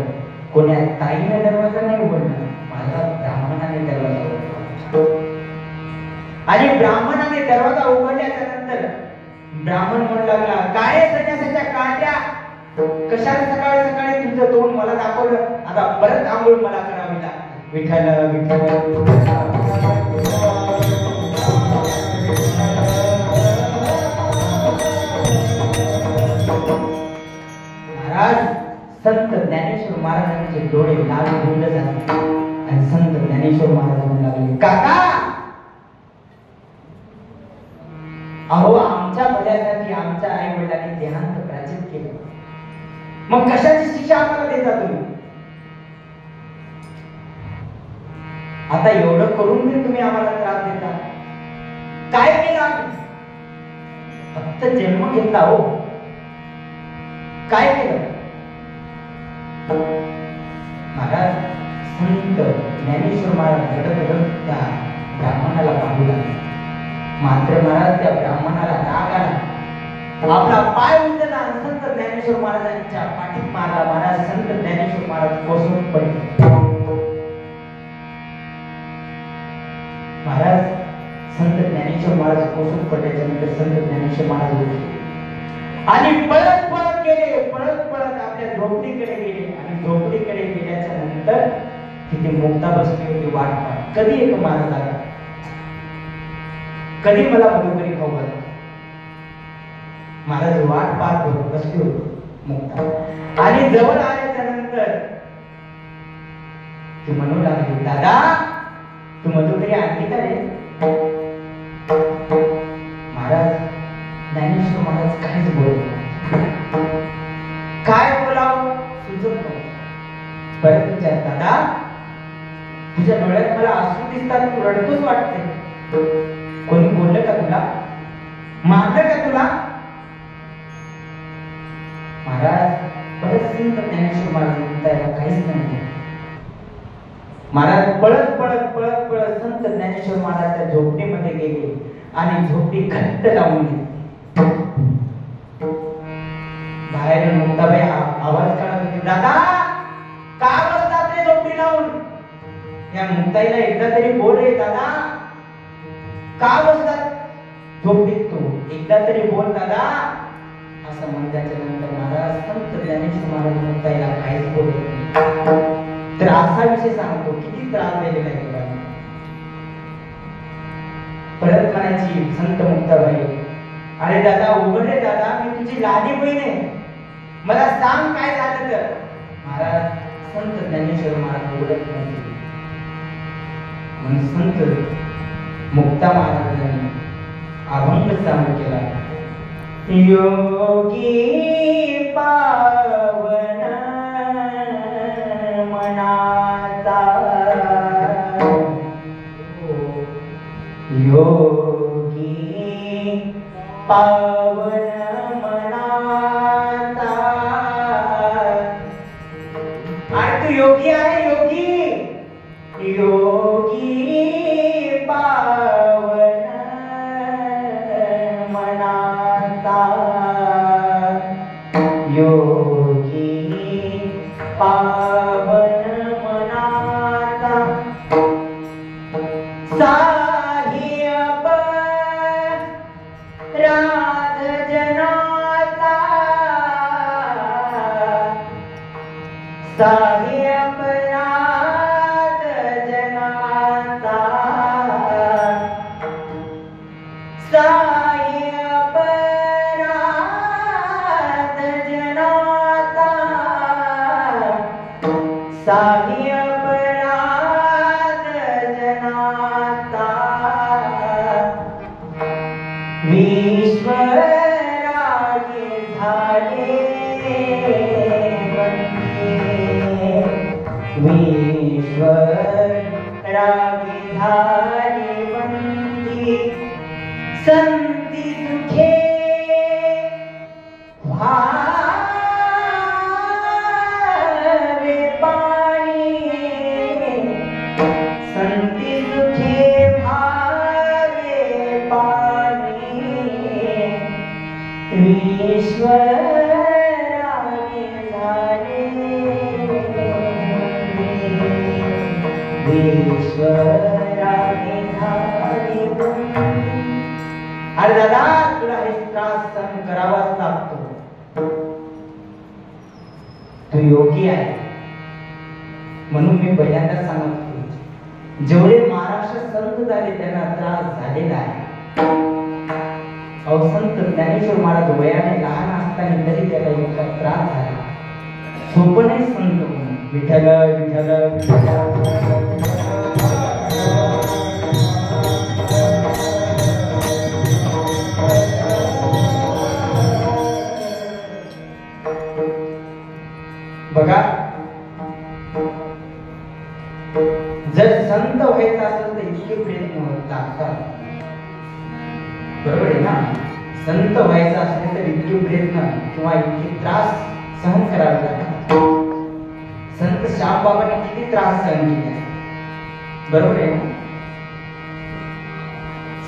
कोण्या ताईने दरवाजा नाही उघडला, माझा ब्राह्मणाने दरवाजा उघडला. आणि ब्राह्मणाने दरवाजा उघडल्याच्या नंतर ब्राह्मण म्हणू लागला, काय संन्यासाच्या काट्या, कशाला सकाळी सकाळी तुझं तोंड मला दाखवलं, आता परत आंघोळ मला करावी लागते. विठ्ठल विठ्ठल. महाराज संत ज्ञानेश्वर महाराजांचे डोळे लाल गुंड झाले आणि संत ज्ञानेश्वर महाराज म्हणू लागले, काका अहो आमच्या भल्यासाठी आमच्या आई वडिलांनी देहांत प्राचित केलं, मग कशाची शिक्षा आम्हाला देता तुम्ही? आता एवढं करून मी तुम्ही आम्हाला त्रास देता? काय केलं आम्ही? फक्त जन्म घेतला हो, काय केलं? महाराज संत ज्ञानेश्वर महाराज घडत त्या ब्राह्मणाला पाहू लागले. मात्र महाराज त्या ब्राह्मणाला राग आला. आपला पाय उचलला आणि संत ज्ञानेश्वर महाराजांच्या पाठीत मारला. महाराज संत ज्ञानेश्वर महाराज कोसळून पडले. महाराज संत ज्ञानेश्वर महाराज कोसळून पडल्याच्या नंतर संत ज्ञानेश्वर महाराज उठले आणि पळत पळत गेले. पळत पळत आपल्या झोपडीकडे गेले आणि झोपडीकडे गेल्याच्या नंतर तिथे मुक्ता बसली होती वाट पाहत. कधी एक महाराज आला, कधी मला मधुकरी खाऊ घाल. महाराज वाट पाहत बसली होती मुक्ता आणि जवळ आल्याच्या नंतर ती म्हणू लागली, दादा तू मधुकरी आणली का रे? महाराज ज्ञानेश्वर महाराज काहीच बोलत नाही. काय बोलावं सुचत नव्हतं. परत विचार, दादा तुझ्या डोळ्यात मला अश्रू दिसतात, तू रडतोच वाटते. कोणी बोललं का तुला? मारलं का तुला? महाराज परत संत ज्ञानेश्वर महाराज म्हणतायला काहीच नाही. महाराज पळत पळत पळत पळत संत ज्ञानेश्वर महाराजच्या झोपडीमध्ये गेले आणि झोपडी घट्ट लावून घेतली. बाहेर मुक्ताबाई आवाज काढत होती, दादा का बसतात रे झोपडी लावून? या मुक्ताईला एकदा तरी बोल रे दादा, का बसतात झोपडीत? तू एकदा तरी बोल दादा. असं म्हणल्याच्या नंतर महाराज संत ज्ञानेश्वर महाराज मुक्ताईला काहीच बोलत नाही. तर असा विषय सांगतो, किती त्रास दिलेला आहे. परत म्हणायची संत मुक्ताबाई, अरे दादा उघड रे दादा, मी तुझी लाडी बहीण आहे, मला सांग काय झालं तर. महाराज संत ज्ञानेश्वर महाराज उघडत नाही म्हणून संत मुक्ता महाराजांनी अभंग चालू केला. योगी पावन मनाचा, योगी पावन मनाचा. अरे तू योगी आहे, योगी योगी पावन मनाचा, योगी पावन मनाचा. साहिब राध जनाचा, साहिब राध जनाचा, साहिब राध जनाचा, साहिब राध जनाचा. विश्वरागे झाले बंदी, विश्वरागे झाले बंदी. संती सुखे भावे पाणी, संती सुखे भावे पाणी. विश्वरागे झाले, विश्वरागे झाले. अरे दादा तुला हे त्रास सहन करावाच लागतो. तू योगी आहे म्हणून मी पहिल्यांदा सांगतो, जेवढे महाराष्ट्र संत झाले त्यांना त्रास झालेला आहे. अहो संत ज्ञानेश्वर महाराज वयाने लहान असताना तरी त्याला इतका त्रास झाला. सोपं नाही संत म्हणून. विठ्ठल विठ्ठल बघा, जर संत व्हायचं असेल तर इतके प्रयत्न लागतात, बरोबर आहे ना. संत व्हायचं असेल तर इतके प्रयत्न किंवा इतके त्रास सहन करावे लागतात. संत श्याम बाबांनी किती त्रास सहन केले, बरोबर आहे ना.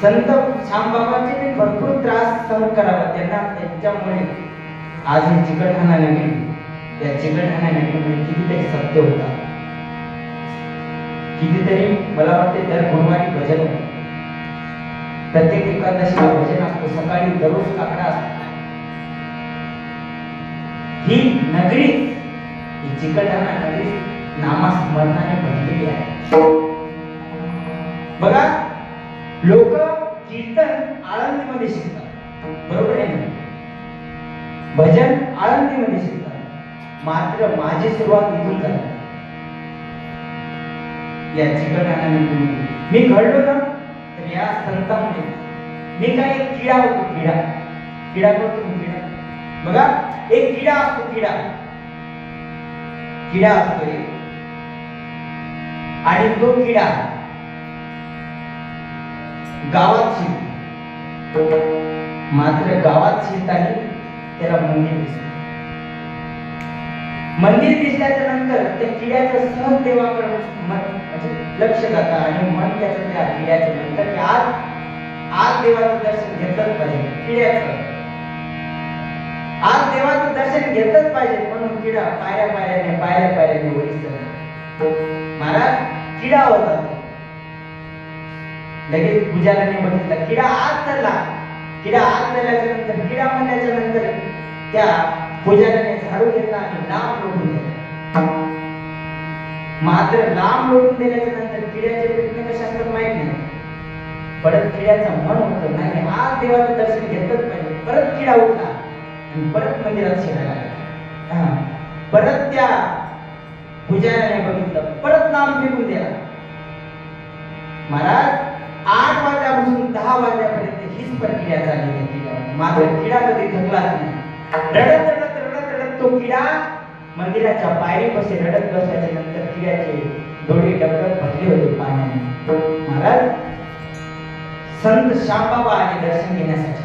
संत श्याम बाबांचे भरपूर त्रास सहन करावा त्यांना. त्यांच्यामुळे आज ही चिकलठाणा नगरी, या चिकलठाणा नगरीमध्ये कितीतरी सत्य होता, कितीतरी मला वाटते दर गुरुवारी भजन होतं. प्रत्येक एकादशीला भजन असतो, सकाळी दररोज काकडा असतो. ही नगरी, ही चिकलठाणा नगरी नामस्मरणाने भरलेली आहे. बघा लोक कीर्तन आळंदीमध्ये शिकतात, बरोबर आहे ना. भजन आळंदीमध्ये शिकतात. मात्र माझी सुरुवात इथून झाली, या चिकलठाणा नगरीमध्ये. मी घडलो ना तर या संतांमध्ये. मी काय एक किडा होतो, किडा. किडा करतो किडा. बघा एक किडा असतो, किडा किडा असतो आणि तो किडा गावात शिरतो. मात्र गावात शिरताना त्याला मंदिर दिसतं. मंदिर दिसल्याच्या नंतर त्या किड्याचं सहज देवाकडे लक्ष जातं आणि मन त्याचं त्या किड्याच्या नंतर की आज देवाचं दर्शन घेतलंच पाहिजे. किड्याचं आज देवाचं दर्शन घेतलंच पाहिजे म्हणून किडा पायऱ्या वरी चढला. महाराज किडा होता. लगेच पुजाऱ्याने बघितलं किडा आत चालला. किडा आत चालल्याच्या नंतर किडा म्हणल्याच्या नंतर त्या पुजाऱ्याने झाडू घेतला आणि लांब लोटून दिला. मात्र लांब लोटून दिल्याच्या नंतर किड्याचे प्रयत्न कसे असतात माहित नाही. परत किड्याचं मन होतं नाही आज देवाचं दर्शन घेतलंच पाहिजे. परत किडा उठला आणि परत मंदिरात शिरायला लागला. परत त्या पुजाऱ्याने बघितलं, परत नाम फेकून दिला. महाराज 8 वाजल्यापासून 10 वाजल्यापर्यंत हीच प्रक्रिया चालली होती. मात्र किडा कधी थकलाच नाही. रडत रडत रडत रडत तो किडा मंदिराच्या पायरीपाशी रडत बसल्याच्या नंतर किड्याचे डोळे डबडब भरले होते पाण्याने. महाराज संत श्यामबाबा आले दर्शन घेण्यासाठी.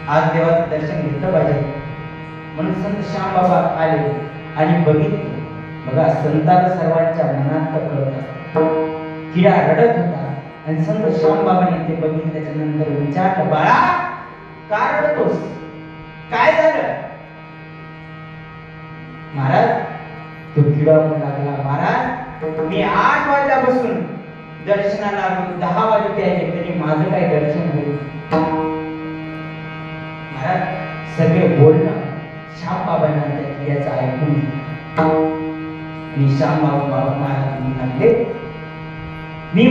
आज देवाचं दर्शन घेतलं पाहिजे म्हणून संत श्यामबाबा आले आणि बघितलं. बघा संतांना सर्वांच्या मनात कळत किडा रडत होता आणि संत श्यामबाबांनी ते बघितल्याच्या नंतर विचारलं, बाळा का रडतोस, काय झालं? महाराज तो किडा म्हणू लागला, महाराज मी 8 वाजल्यापासून दर्शनाला आलो, 10 वाजते आहे तरी माझं काय दर्शन होईल? महाराज सगळे बोलणं श्यामबाबांना त्या किड्याचं ऐकून आणि श्यामबाबा महाराज म्हणाले, मी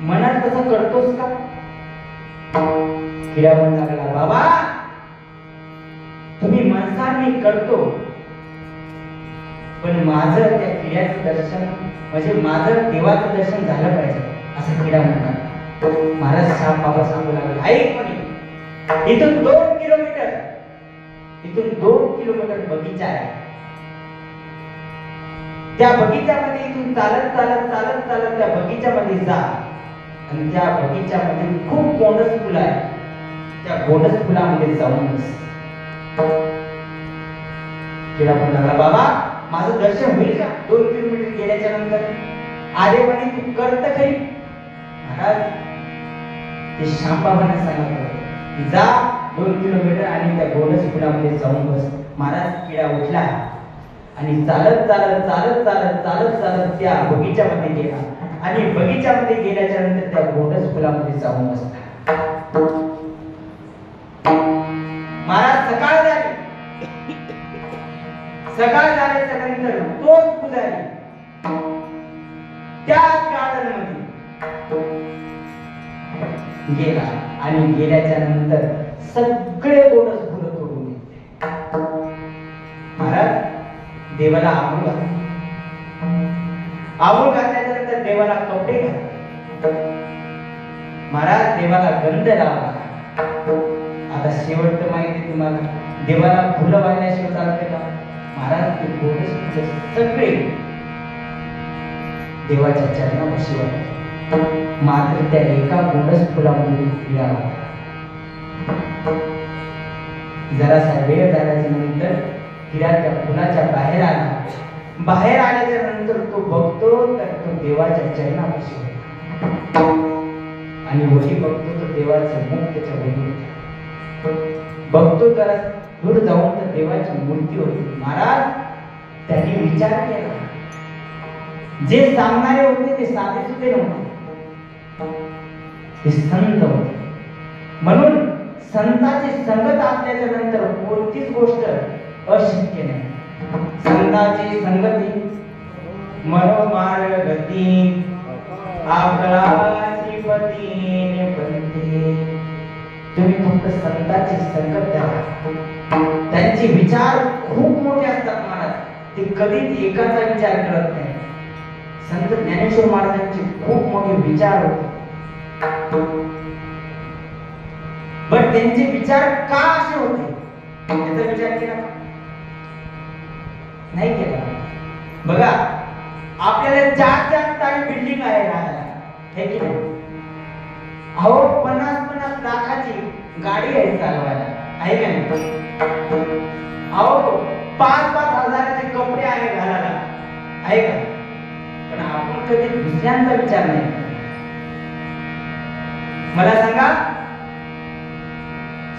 मनात तसं करतोस का? किडा म्हणू लागला, बाबा तुम्ही म्हणसाल मी करतो, पण माझं त्या किड्याचं दर्शन म्हणजे माझं देवाचं दर्शन झालं पाहिजे असं किडा म्हणतात. महाराज श्यामबाबा सांगू लागले, ऐक म्हणे, इथून 2 किलोमीटर बगीचा आहे. त्या बगीच्यामध्ये इथून चालत चालत चालत चालत त्या बगीच्यामध्ये जा आणि त्या बगीच्यामध्ये खूप गोंडस फुलं आहे. त्या गोंडस फुलामध्ये जाऊन बस. किडा म्हणू लागला, बाबा माझं दर्शन होईल का 2 किलोमीटर गेल्याच्या नंतर? आले म्हणे तू करत खरी. महाराज ते श्यामबाबांना सांगितलं, जा 2 किलोमीटर आणि त्या गोंडस फुलामध्ये जाऊन बस. महाराज किडा उठला आणि चालत चालत चालत चालत चालत चालत त्या बगीच्यामध्ये गेला आणि बगीच्यामध्ये गेल्याच्या नंतर त्या गोंडस फुलामध्ये जाऊन बसला. महाराज सकाळ झाली. सकाळ झाल्याच्या नंतर तोच पुजारी त्याच गार्डन मध्ये गेला आणि गेल्याच्या नंतर सगळे गोंडस फुलं तोडून घेतले. महाराज देवाला आंघोळ घातल्याच्या नंतर देवाला कपडे घातले. महाराज देवाला गंध लावला. आता शेवट माहिती तुम्हाला, देवाला फुलं वाहिल्याशिवाय चालते का? महाराज ते गोंडस फुलं सगळे देवाच्या चरणापाशी वाहिले. मात्र त्या एका गोंडस फुलामध्ये किडा होता. जरासा वेळ झाल्याच्या नंतर किडा त्या फुलाच्या बाहेर आला. बाहेर आल्याच्या नंतर तो बघतो तर तो देवाच्या चरणापाशी होता आणि वही बघतो तर देवाचं मुख त्याच्या वही बघतो. जरा दूर जाऊन तर देवाची मूर्ती होती. महाराज त्यांनी विचार केला, जे सांगणारे होते ते साधे सुधे नव्हते, ते संत होते. म्हणून संताची संगत असल्याच्या नंतर कोणतीच गोष्ट अशक्य नाही. संताची संगती मनोमार्गती आपलाची पतीने बनते. तुम्ही फक्त संताची संगत द्या. त्यांचे विचार खूप मोठे असतात महाराज, ते कधीच एकाचा विचार करत नाही. संत ज्ञानेश्वर महाराजांचे खूप मोठे विचार होते, पण त्यांचे विचार का असे होते याचा विचार केला नाही केला. बघा आपल्याला 4 तारी बिल्डिंग आहे राहायला, हे की नाही? अहो 50 लाखाची गाडी आहे चालवायला, आहे का नाही? अहो 5 हजाराचे कपडे आहे घालायला, आहे का? पण आपण कधी दुसऱ्यांचा विचार नाही. मला सांगा,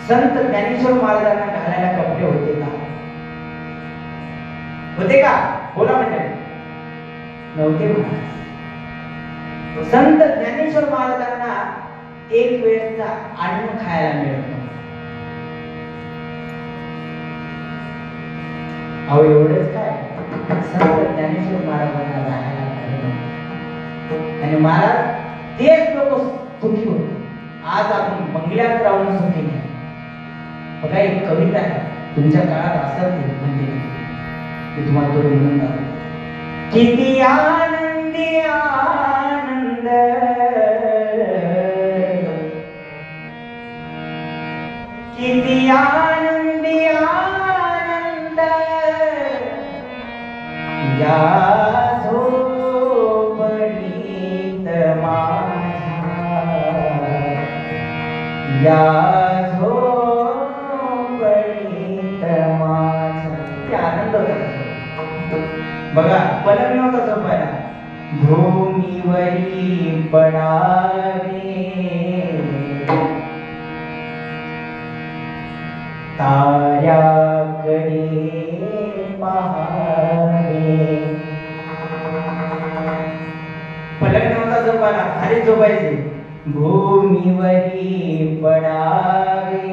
संत ज्ञानेश्वर महाराजांना घालायला कपडे होते का? होते का? बोला म्हणजे नव्हते. संत ज्ञानेश्वर महाराजांना एक वेळचा अन्न खायला मिळत. अहो एवढंच काय, संत ज्ञानेश्वर महाराजांना राहायला आणि महाराज तेच लोक सुखी होतो. आज आपण बंगल्यात राहून सुखी नाही. बघा एक कविता आहे, तुमच्या काळात असेल ते म्हणजे ते तुम्हाला थोडं म्हणून दाखवतो. किती आनंदी आनंद, किती आनंदी आनंद, या झोपडीत माझ्या, या झोपडीत माझ्या. किती आनंद होता. बघा पलंग नव्हता झोपायला, भूमीवरी पडावे ताऱ्याकडे पाहावे. पलंग नव्हता झोपायला, खाली झोपायचे. भूमीवरी पडावे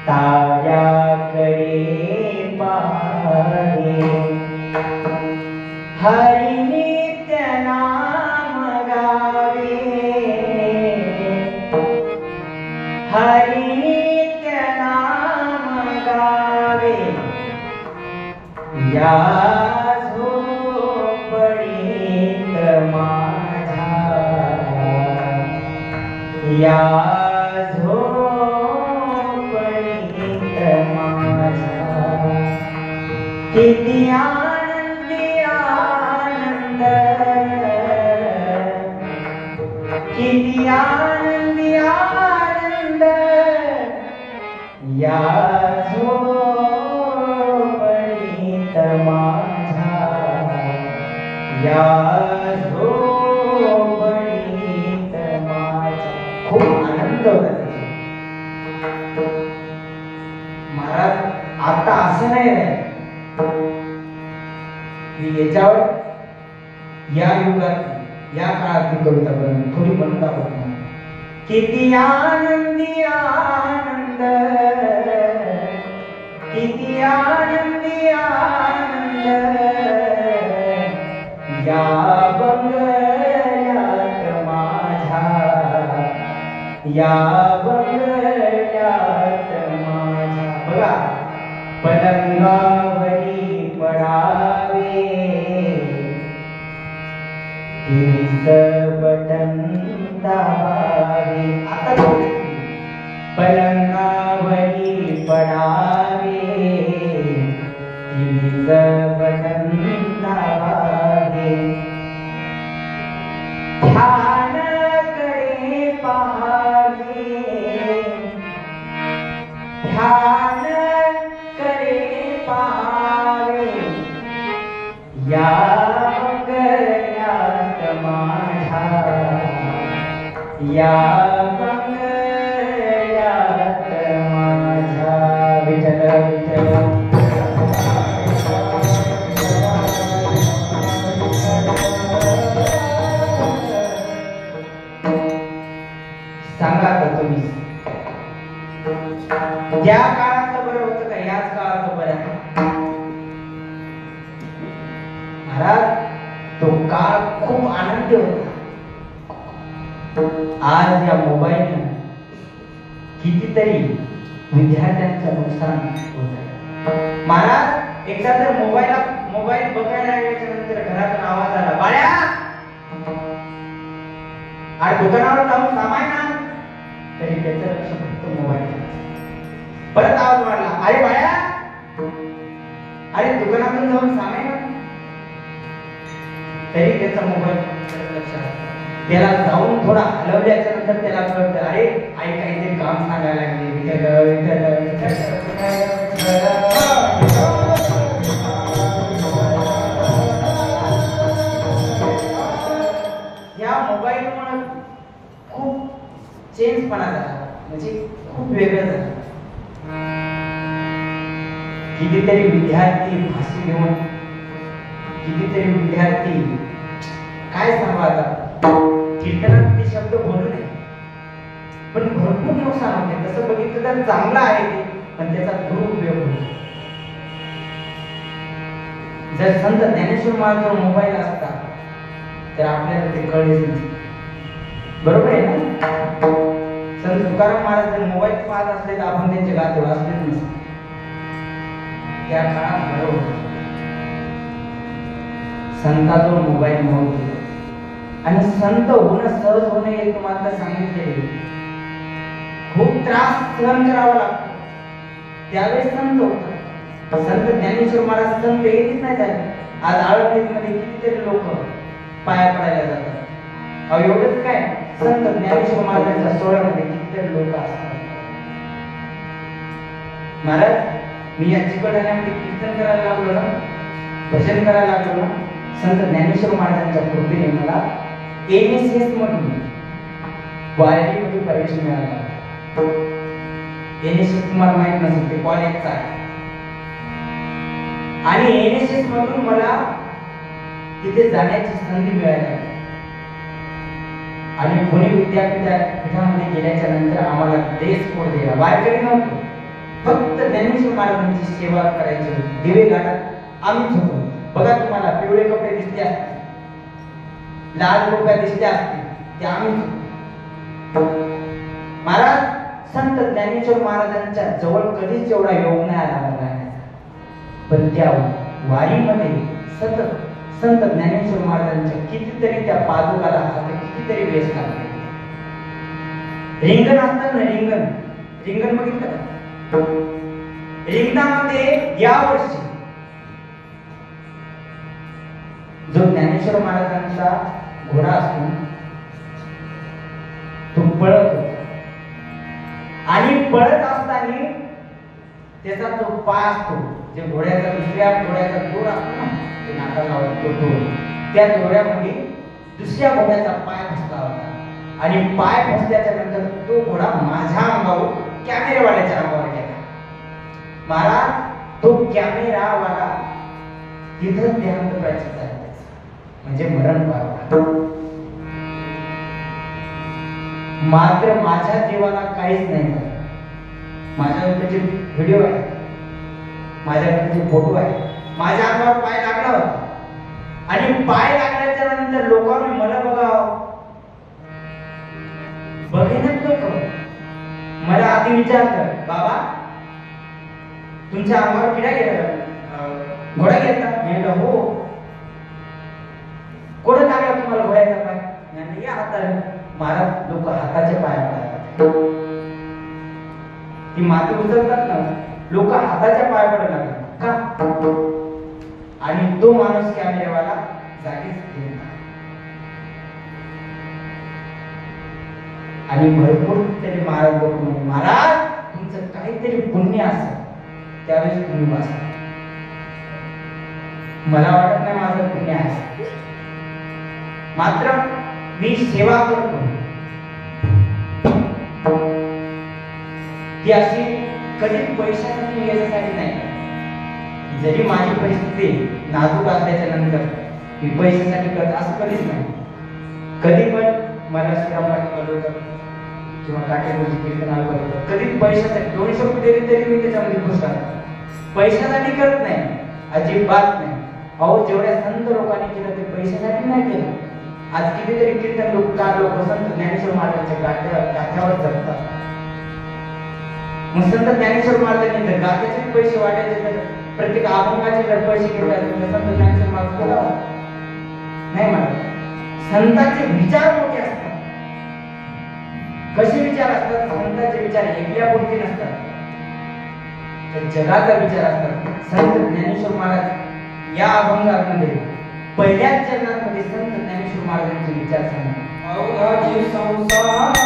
ताऱ्याकडे पाहावे. हरी नित्य नाम गावे, हरी नित्य नाम गावे, या झोपडीत माझ्या, या झोपडीत माझ्या. किती आनंदी आनंद, किती आनंदी आनंद, या झोपडीत माझ्या, या झोपडीत माझ्या. खूप आनंद होता. महाराज आता असं नाही रे की याच्यावर या युगात या काळात कविता बनवून थोडी म्हणून दाखवतो. किती आनंदी आनंद, किती आनंदी आनंद, या बंगल्यात माझ्या, या बंगल्यात माझ्या. बघा पलंगावरी पडावे बटन दाबावे. आता पलंगावरी पडावे बटन दाबावे. ध्यान करे पाहावे, ध्यान करे पाहावे, या बंगल्यात माझ्या, या बंगल्यात माझ्या. विठ्ठल विठ्ठल. सांगा आता तुम्ही त्या काळातलं बरं होतं का याच काळातलं बरं आहे? महाराज तो काळ खूप आनंदी होता. आज या मोबाईलने कितीतरी विद्यार्थ्यांचं नुकसान होत आहे. महाराज एकदा जर मोबाईल बघायला यायच्या नंतर घरातून आवाज आला, बाळ्या आणि दुकानावर जाऊन सामान आण, तरी त्याचं लक्ष फक्त मोबाईल. परत आवाज वाढला, अरे बाळ्या अरे दुकानातून जाऊन सामान आण, तरी त्याचा मोबाईल लक्ष. त्याला जाऊन थोडा हलवल्याच्या नंतर त्याला कळतं, अरे आई काहीतरी काम सांगायला लागले. या मोबाईलमुळे खूप चेंजपणा झाला, म्हणजे खूप वेगळं झालं. कितीतरी विद्यार्थी भाषे घेऊन, कितीतरी विद्यार्थी काय सांगतात कीर्तनात ते शब्द बोलू नये, पण भरपूर नुकसान होते. तसं बघितलं तर चांगलं आहे ते, पण त्याचा दुरुपयोग होतो. जर संत ज्ञानेश्वर महाराजांचा मोबाईल असता तर आपल्याला ते कळलेच नाही. बरोबर आहे ना? संत तुकाराम महाराज जर मोबाईल पाहत असले तर आपण त्यांचे गाते वाचलेच नसते. त्या काळात बरोबर संतांजवळ मोबाईल नव्हते आणि संत होणं सहज होणं हे तुम्हाला सांगितले. खूप त्रास सहन करावा लागतो. त्यावेळेस संत होता. संत ज्ञानेश्वर महाराज संत येतच नाही झाले. आज आळंदीमध्ये कितीतरी लोक पाया पडायला जातात. अहो एवढंच काय, संत ज्ञानेश्वर महाराजांच्या सोहळ्यामध्ये कितीतरी लोक असतात. महाराज, मी या चिकलठाण्यामध्ये कीर्तन करायला लागलो ना, भजन करायला लागलो ना, संत ज्ञानेश्वर महाराजांच्या कृपेने मला NSS मधून वारीमध्ये प्रवेश मिळाला. NSS तुम्हाला माहित नसेल, ते कॉलेजचा आहे. आणि NSS मधून मला तिथे जाण्याची संधी मिळाली. आणि पुणे विद्यापीठामध्ये गेल्याच्या नंतर आम्हाला ड्रेस कोड दिला. वारकरी नव्हतो, फक्त ज्ञानेश्वर महाराजांची सेवा करायची होती. दिवे घाटात आम्हीच होतो. बघा, तुम्हाला पिवळे कपडे दिसते असतील, लाल टोप्या दिसल्या असतील, ते आम्हीच. महाराज, संत ज्ञानेश्वर महाराजांच्या जवळ कधीच एवढा योग नाही आला मला, पण त्या वारीमध्ये सतत संत ज्ञानेश्वर महाराजांच्या कितीतरी त्या पादुकाला हात कितीतरी वेळ लागले. रिंगण असतात ना, रिंगण बघितलं का? रिंगणामध्ये या वर्षी जो ज्ञानेश्वर महाराजांचा घोडा असतो तो पळत होता. आणि पळत असताना त्याचा जो पाय असतो, जे घोड्याचा दुसऱ्या घोड्याचा दोर असतो ना, ते नाकाला तो दोर, त्या दोऱ्यामध्ये दुसऱ्या घोड्याचा पाय फसला होता. आणि पाय फसल्याच्या नंतर तो घोडा माझ्या अंगावर, कॅमेरावाल्याच्या अंगावर गेला. महाराज, तो कॅमेरावाला तिथंच देहांत प्राचित झाला, म्हणजे मरण पावला. मात्र माझ्या जीवाला काहीच नाही झालं. माझ्याकडे व्हिडिओ आहे, माझ्याकडे फोटो आहे. माझ्या अंगावर पाय लागला होता आणि पाय लागल्याच्या नंतर लोकांनी मला बघेनच लोक मला आधी विचारतात, बाबा तुमच्या अंगावर किडा गेला, घोडा गेला? मी म्हटलं हो. कोण लागला तुम्हाला घोड्याचा पाय? म्हणजे या हाताने. महाराज, लोक हाताचे पाय पडतात. ती माती उचलतात ना, लोक हाताच्या पाय पडायला लागले का? आणि तो माणूस कॅमेरावाला जागीच गेला. आणि भरपूर तरी महाराज लोक म्हणजे, महाराज तुमचं काहीतरी पुण्य असेल त्यावेळेस तुम्ही वाचता. मला वाटत नाही माझं पुण्य आहे, मात्र मी सेवा करतो ती अशी कधीच पैशासाठी याच्यासाठी नाही. जरी माझी परिस्थिती नाजूक असल्याच्या नंतर मी पैशासाठी करत असं कधीच नाही. कधी पण मला श्रीरामपाठी बोलवतात किंवा काटेकोरची कीर्तनाला बोलवतात, कधीच पैशासाठी 200 रुपये दिले तरी मी त्याच्यामध्ये खुश आहे. पैशासाठी करत नाही, अजिबात नाही. अहो, जेवढ्या संत लोकांनी केलं ते पैशासाठी नाही केलं. आज कितीतरी कीर्तन लोक संत ज्ञानेश्वर महाराजांच्या गाथ्यावर जगतात. मग संत ज्ञानेश्वर महाराजांनी जर गाथ्याचे पैसे वाटायचे तर प्रत्येक अभंगाचे जर पैसे घेतले तर संत ज्ञानेश्वर महाराज केला नाही. मला संतांचे विचार मोठे असतात. कसे विचार असतात? संतांचे विचार एकल्या पुरते नसतात, तर जगाचा विचार असतात. संत ज्ञानेश्वर महाराज या अभंगामध्ये पहिल्याच चरणामध्ये संत ज्ञानेश्वर महाराजांचे विचार सांगतात. अवघाची संसार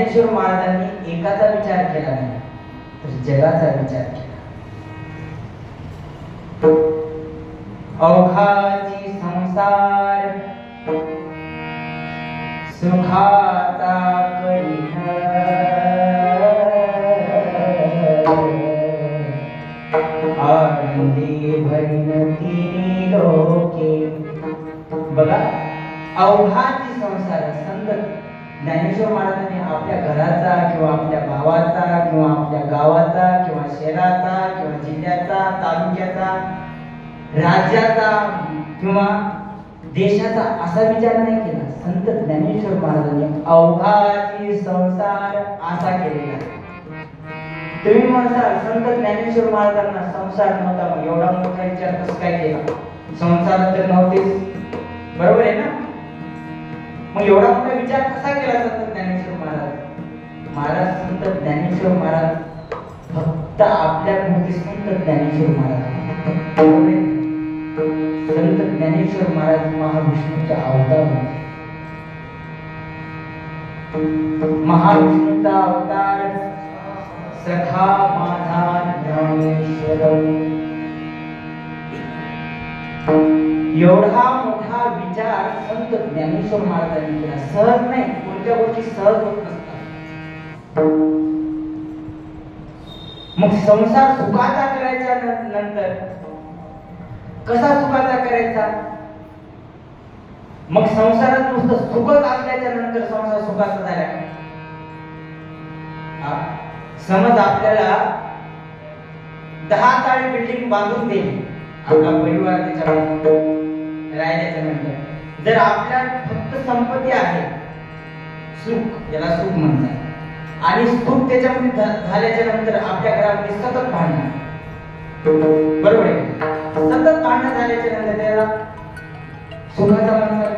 ज्ञानेश्वर महाराजांनी एकाचा विचार केला नाही तर जगाचा विचार केला. अवघाची संसार सुखाचा करीन, आनंदी भरीन तिन्ही लोके. बघा, अवघाची संसार. संत ज्ञानेश्वर महाराजांनी आपल्या घराचा किंवा आपल्या भावाचा किंवा आपल्या गावाचा किंवा शहराचा किंवा जिल्ह्याचा, तालुक्याचा, राज्याचा किंवा देशाचा असा विचार नाही केला. संत ज्ञानेश्वर महाराजांनी अवघाची संसार असा केलेला. तुम्ही म्हणसाल संत ज्ञानेश्वर महाराजांना संसार नव्हता, मग एवढा मोठा विचार कसं काय केला? संसार तर नव्हतेच, बरोबर आहे ना? मग एवढा मोठा विचार कसा केला संत ज्ञानेश्वर महाराज? संत ज्ञानेश्वर महाराज फक्त आपल्या पुरते संत ज्ञानेश्वर महाराज. संत ज्ञानेश्वर महाराज महाविष्णूचा अवतार होते. महाविष्णूचा अवतार सखा माझा ज्ञानेश्वर. एवढा मोठा विचार संत ज्ञानेश्वर महाराजांनी केला. सहज नाही, कोणत्या गोष्टी सहज होत नसतात. मग संसार सुखाचा करायचा नंतर कसा सुखाचा करायचा? मग संसारात नुसतं सुखच असल्याच्या नंतर संसार सुखाचा झाला. समज आपल्याला 10 ताळी बिल्डिंग बांधून देईल आपला परिवार त्याच्यावर राहिल्याच्या नंतर, जर आपल्या फक्त संपत्ती आहे, सुख, याला सुख म्हणतात, आणि सुख त्याच्यामध्ये झाल्याच्या नंतर आपल्या घरामध्ये सतत भांडण, बरोबर आहे, सतत भांडण झाल्याच्या नंतर त्याला सुखाचा म्हणतात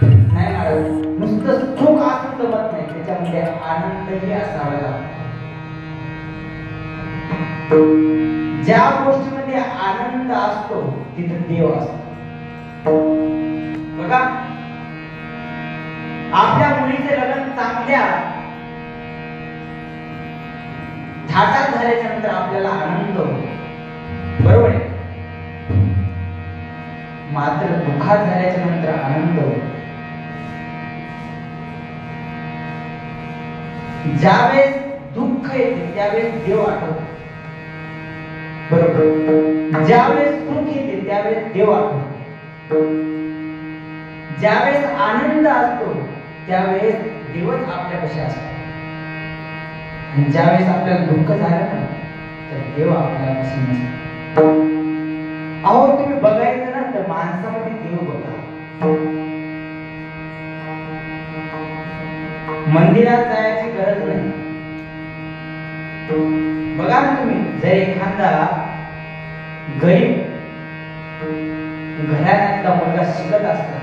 नाही महाराज. नुसतं सुख असं जमत नाही, त्याच्यामध्ये आनंदही असावा लागतो. ज्या गोष्टीमध्ये आनंद असतो तिथे देव असतो. बघा, आपल्या मुलीचे लग्न चांगल्या थाटात झाल्याच्या नंतर आपल्याला आनंद होतो, बरोबर आहे. मात्र दुःखात झाल्याच्या नंतर आनंद होतो. ज्यावेळेस दुःख येते त्यावेळेस देव आठवतो, बरोबर. ज्यावेळेस सुख येते त्यावेळेस देव आठवतो. ज्यावेळेस आनंद असतो त्यावेळेस देवच आपल्यापाशी असतो. आणि ज्यावेळेस आपल्याला दुःख झालं ना तर देव आपल्यापाशी नसतो. अहो, तुम्ही बघायचं ना तर माणसामध्ये देव बघा. मंदिरात जायची गरज नाही. बघा ना तुम्ही, जर एखादा गरीब घराण्यातला मुलगा शिकत असला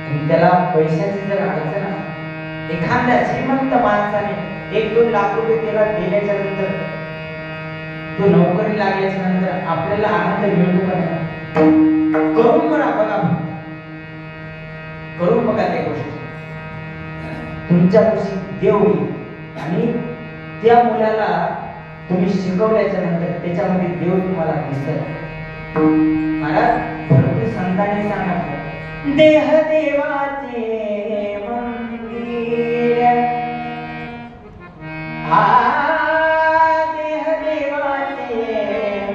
आणि त्याला पैशाची जर अडचण असते, एखाद्या श्रीमंत माणसाने 1-2 लाख रुपये त्याला दिल्याच्या नंतर, तो नोकरी लागल्याच्या नंतर आपल्याला आनंद मिळतो का नाही? करून बघा, करून बघा त्या गोष्टी. तुमच्यापाशी देव येईल आणि त्या मुलाला तुम्ही शिकवल्याच्या नंतर त्याच्यामध्ये देव तुम्हाला दिसत. महाराज भरपूर संतांनी सांगितलं, देह देवाचे मंदिर, देह देवाचे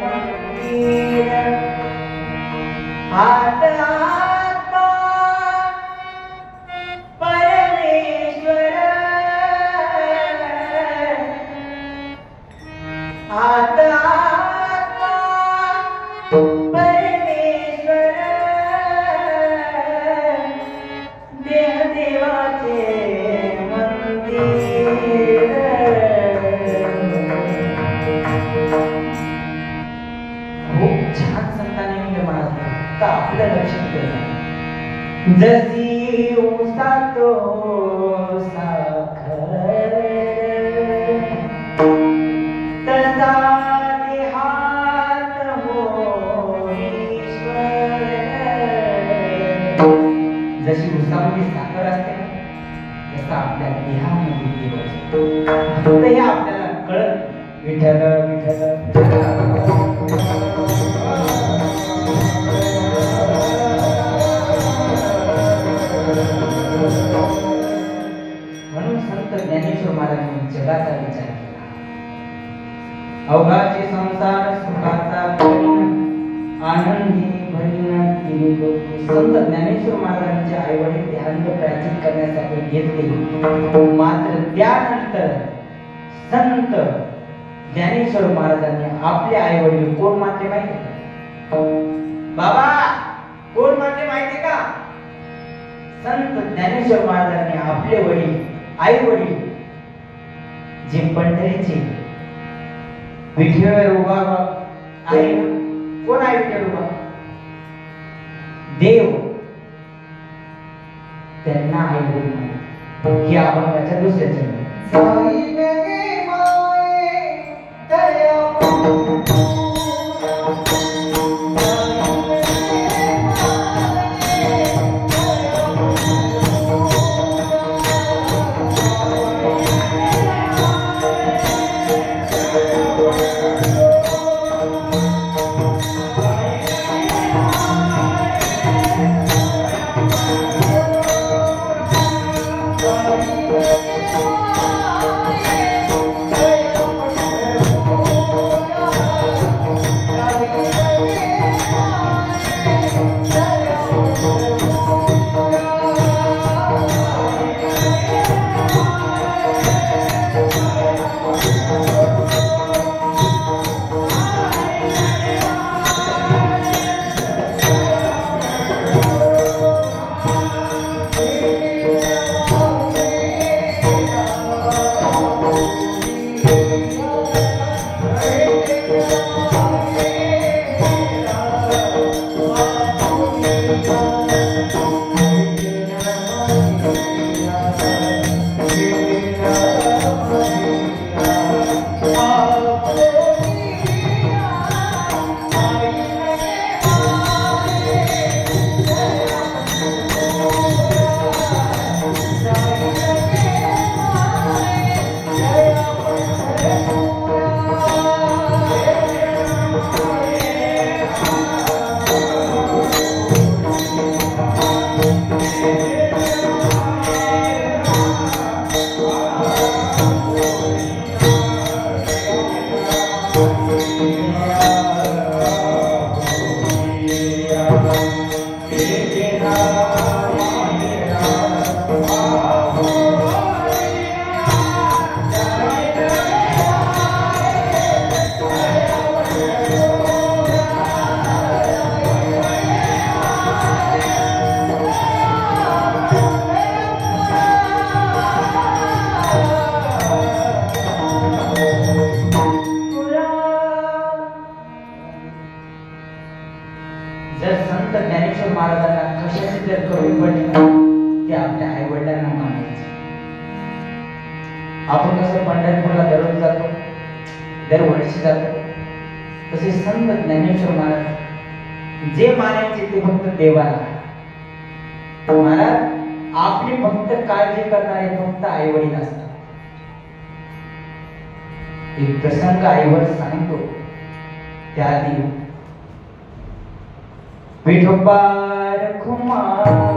मंदिर, आत्मा परमेश्वर, आत्मा परमेश्वर, देह देवाचे मंदिर. खूप छान संतांनी म्हणजे महाराज आपलं लक्षात केलं. जशी उसातो साखर तसा देहात हो ईश्वर. जशी उसामध्ये साखर असते ना, तसा आपल्या देहामध्ये देव असतो. फक्त हे आपल्याला कळत. विठ्ठल विठ्ठल म्हणून संत ज्ञानेश्वर महाराजांनी जगाचा विचार केला. अवघाचे संसार सुखाचा भरीन आनंदी भरीन तिने लोके. संत ज्ञानेश्वर महाराजांचे आई वडील ध्यान प्राचीन करण्यासाठी घेतले. मात्र त्यानंतर संत ज्ञानेश्वर महाराजांनी आपले आई वडील कोण मानले माहिती का? बाबा कोण मानले माहिती का? संत ज्ञानेश्वर महाराजांनी आपले वडील आई वडील जे पंढरीचे विठ्ठल उभा आहे. कोण आहे विठ्ठल उभा? देव. त्यांना आई वडील मानले. ही अभंगाच्या दुसऱ्या चरणी. आपण कसं पंढरपूरला दररोज जातो, दरवर्षी जातो, तसे संत ज्ञानेश्वर महाराज जे मानायचे ते फक्त देवाला. महाराज आपली फक्त काळजी करणारे फक्त आई वडील असतात. एक प्रसंग आईवर सांगतो. त्याआधी विठोबा रखुमार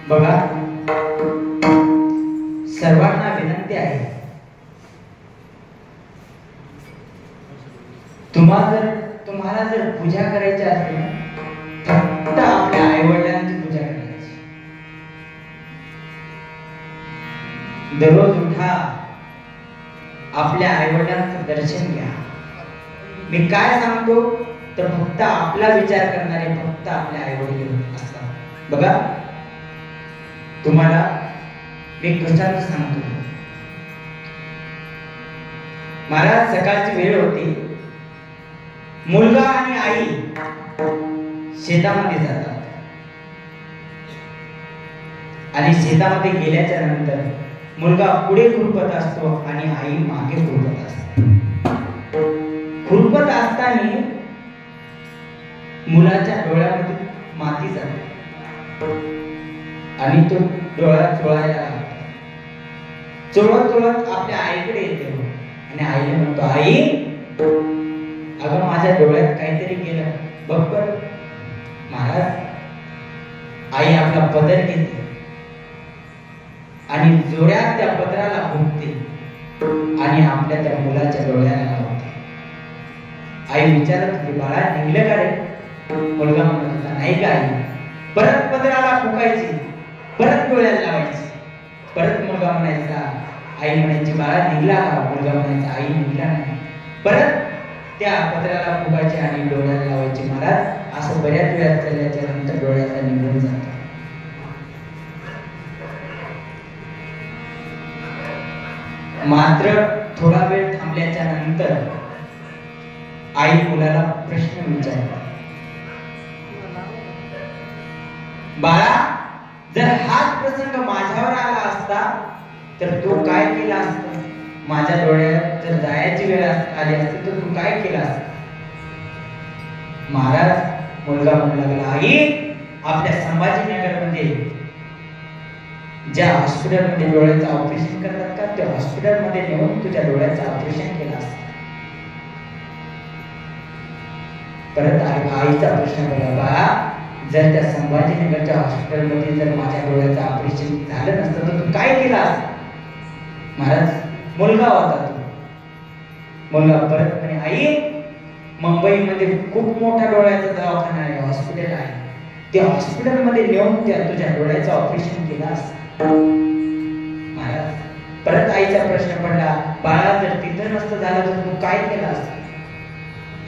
बघा, सर्वांना विनंती आहे, तुम्हाला जर पूजा करायची असेल फक्त आपल्या आई वडिलांची पूजा करायची. दररोज उठा, आपल्या आई वडिलांचं दर्शन घ्या. मी काय सांगतो तर फक्त आपला विचार करणारे फक्त आपले आई वडील असतात. बघा, तुम्हाला मी दृष्टांत सांगतो. महाराज, सकाळची वेळ होती. मुलगा आणि आई शेतामध्ये जातात आणि शेतामध्ये गेल्याच्या नंतर मुलगा पुढे खुरपत असतो आणि आई मागे खुरपत असते. खुरपत असताना मुलाच्या डोळ्यामध्ये माती जाते आणि तो डोळा चोळायला लागतो. चोळत चोळत आपल्या आईकडे येतो आणि आईने म्हणतो, आई, अगं माझ्या डोळ्यात काहीतरी गेलं बघ बर. महाराज, आई आपला पदर घेते आणि जोड्यात त्या पदराला घुमते आणि आपल्या त्या मुलाच्या डोळ्याला लावते. आई विचारत होती, बाळा निघलं का रे? मुलगा म्हणत होता, नाही का आई. परत पदराला फुकायची, परत डोळ्याला लावायची. परत मुलगा म्हणायचा, आई म्हणायची, बाळा निघला का? मुलगा म्हणायचा, आई निघला नाही. परत त्या पदराला फुकायचे आणि डोळ्याला लावायचे. महाराज, असं बऱ्याच वेळा चालल्याच्या नंतर डोळ्याला निघून जातो. मात्र थोडा वेळ थांबल्याच्या नंतर आई मुलाला प्रश्न विचारते, बाळा, जर हाच प्रसंग माझ्यावर आला असता तर तू काय केला असता? माझ्या डोळ्यात जर जायची वेळ आली असती तर तू काय केला असता? महाराज, मुलगा म्हणू लागला, आई, आपल्या संभाजीनगरमध्ये ज्या हॉस्पिटलमध्ये डोळ्याचं ऑपरेशन करतात का, त्या हॉस्पिटलमध्ये नेऊन तुझ्या डोळ्याचं ऑपरेशन केलं असतं. परत आईचा प्रश्न केला, बाळा, जर त्या संभाजीनगरच्या हॉस्पिटलमध्ये जर माझ्या डोळ्याचं ऑपरेशन झालं नसतं तर तू काय केलं असतं? महाराज, मुलगा होता तो. मुलगा परत म्हणे, आई, मुंबईमध्ये खूप मोठा डोळ्याचा दवाखाना आहे, हॉस्पिटल आहे. त्या हॉस्पिटलमध्ये नेऊन त्या तुझ्या डोळ्याचं ऑपरेशन केलं असतं. महाराज, परत आईचा प्रश्न पडला, बाळा, जर तिथं नसतं झालं तर तू काय केलं असतं?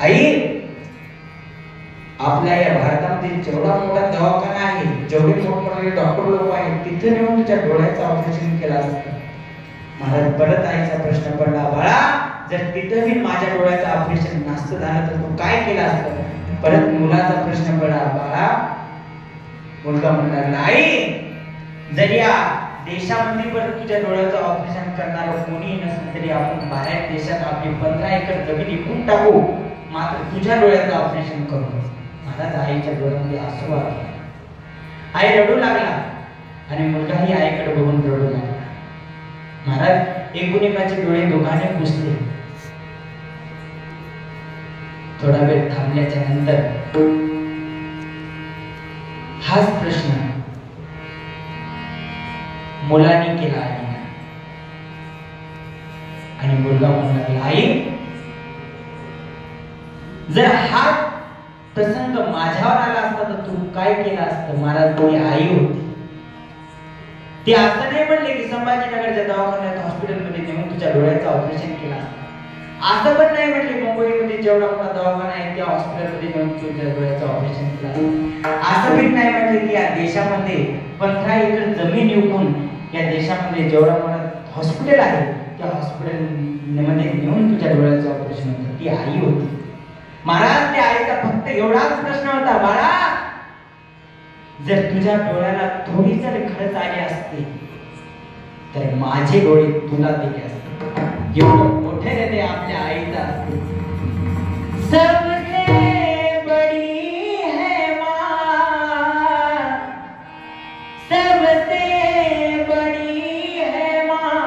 आई, आपल्या या भारतामध्ये जेवढा मोठा दवाखाना आहे, जेवढे मोठमोठे डॉक्टर लोक आहेत, तिथे नेऊन तुझ्या डोळ्याचं ऑपरेशन केलं असतं. महाराज, परत आईचा प्रश्न पडला, बाळा, जर तिथं मी माझ्या डोळ्याचं ऑपरेशन नसतं झालं तर तू काय केलं असतं? परत मुलाचा प्रश्न पडला, बाळा. मुलगा म्हणला, आई, जर या देशामध्ये परत तुझ्या डोळ्याचं ऑपरेशन करणारं कोणी नसेल तरी आपण बाहेर देशात आपली 15 एकर जमीन विकून टाकू, मात्र तुझ्या डोळ्याचं ऑपरेशन करू. महाराज, आईच्या डोळ्यामध्ये आसू आले. आई रडू लागला आणि मुलगाही आईकडे बघून रडू लागला. महाराज, एकुणिकाचे डोळे दोघांनी पुसले. थोडा वेळ थांबल्याच्या नंतर हाच प्रश्न मुलांनी केला आईला आणि मुलगा म्हणू लागला, आई, जर हा प्रसंग माझ्यावर आला असता तर तू काय केलं असतं? महाराज, ती आई होती. ते असं नाही म्हणले की संभाजीनगरच्या दवाखान्यात हॉस्पिटलमध्ये नेऊन तुझ्या डोळ्याचं ऑपरेशन केलं असतं. असं पण नाही म्हटले मुंबईमध्ये जेवढा मोठा दवाखाना आहे त्या हॉस्पिटलमध्ये नेऊन तुझ्या डोळ्याचं ऑपरेशन केलं असतं. असं पण नाही म्हटले की या देशामध्ये 15 एकर जमीन विकून या देशामध्ये जेवढा मोठा हॉस्पिटल आहे त्या हॉस्पिटलमध्ये नेऊन तुझ्या डोळ्याचं ऑपरेशन होतं. ती आई होती. महाराज, त्या आईचा फक्त एवढाच प्रश्न होता, बाळा, जर तुझ्या डोळ्याला थोडी जर खरंच आली असते तर माझे डोळे तुला दिले असते. एवढं मोठे देते आपल्या आईचा असते. सबसे बडी है माँ, सबसे बडी है माँ,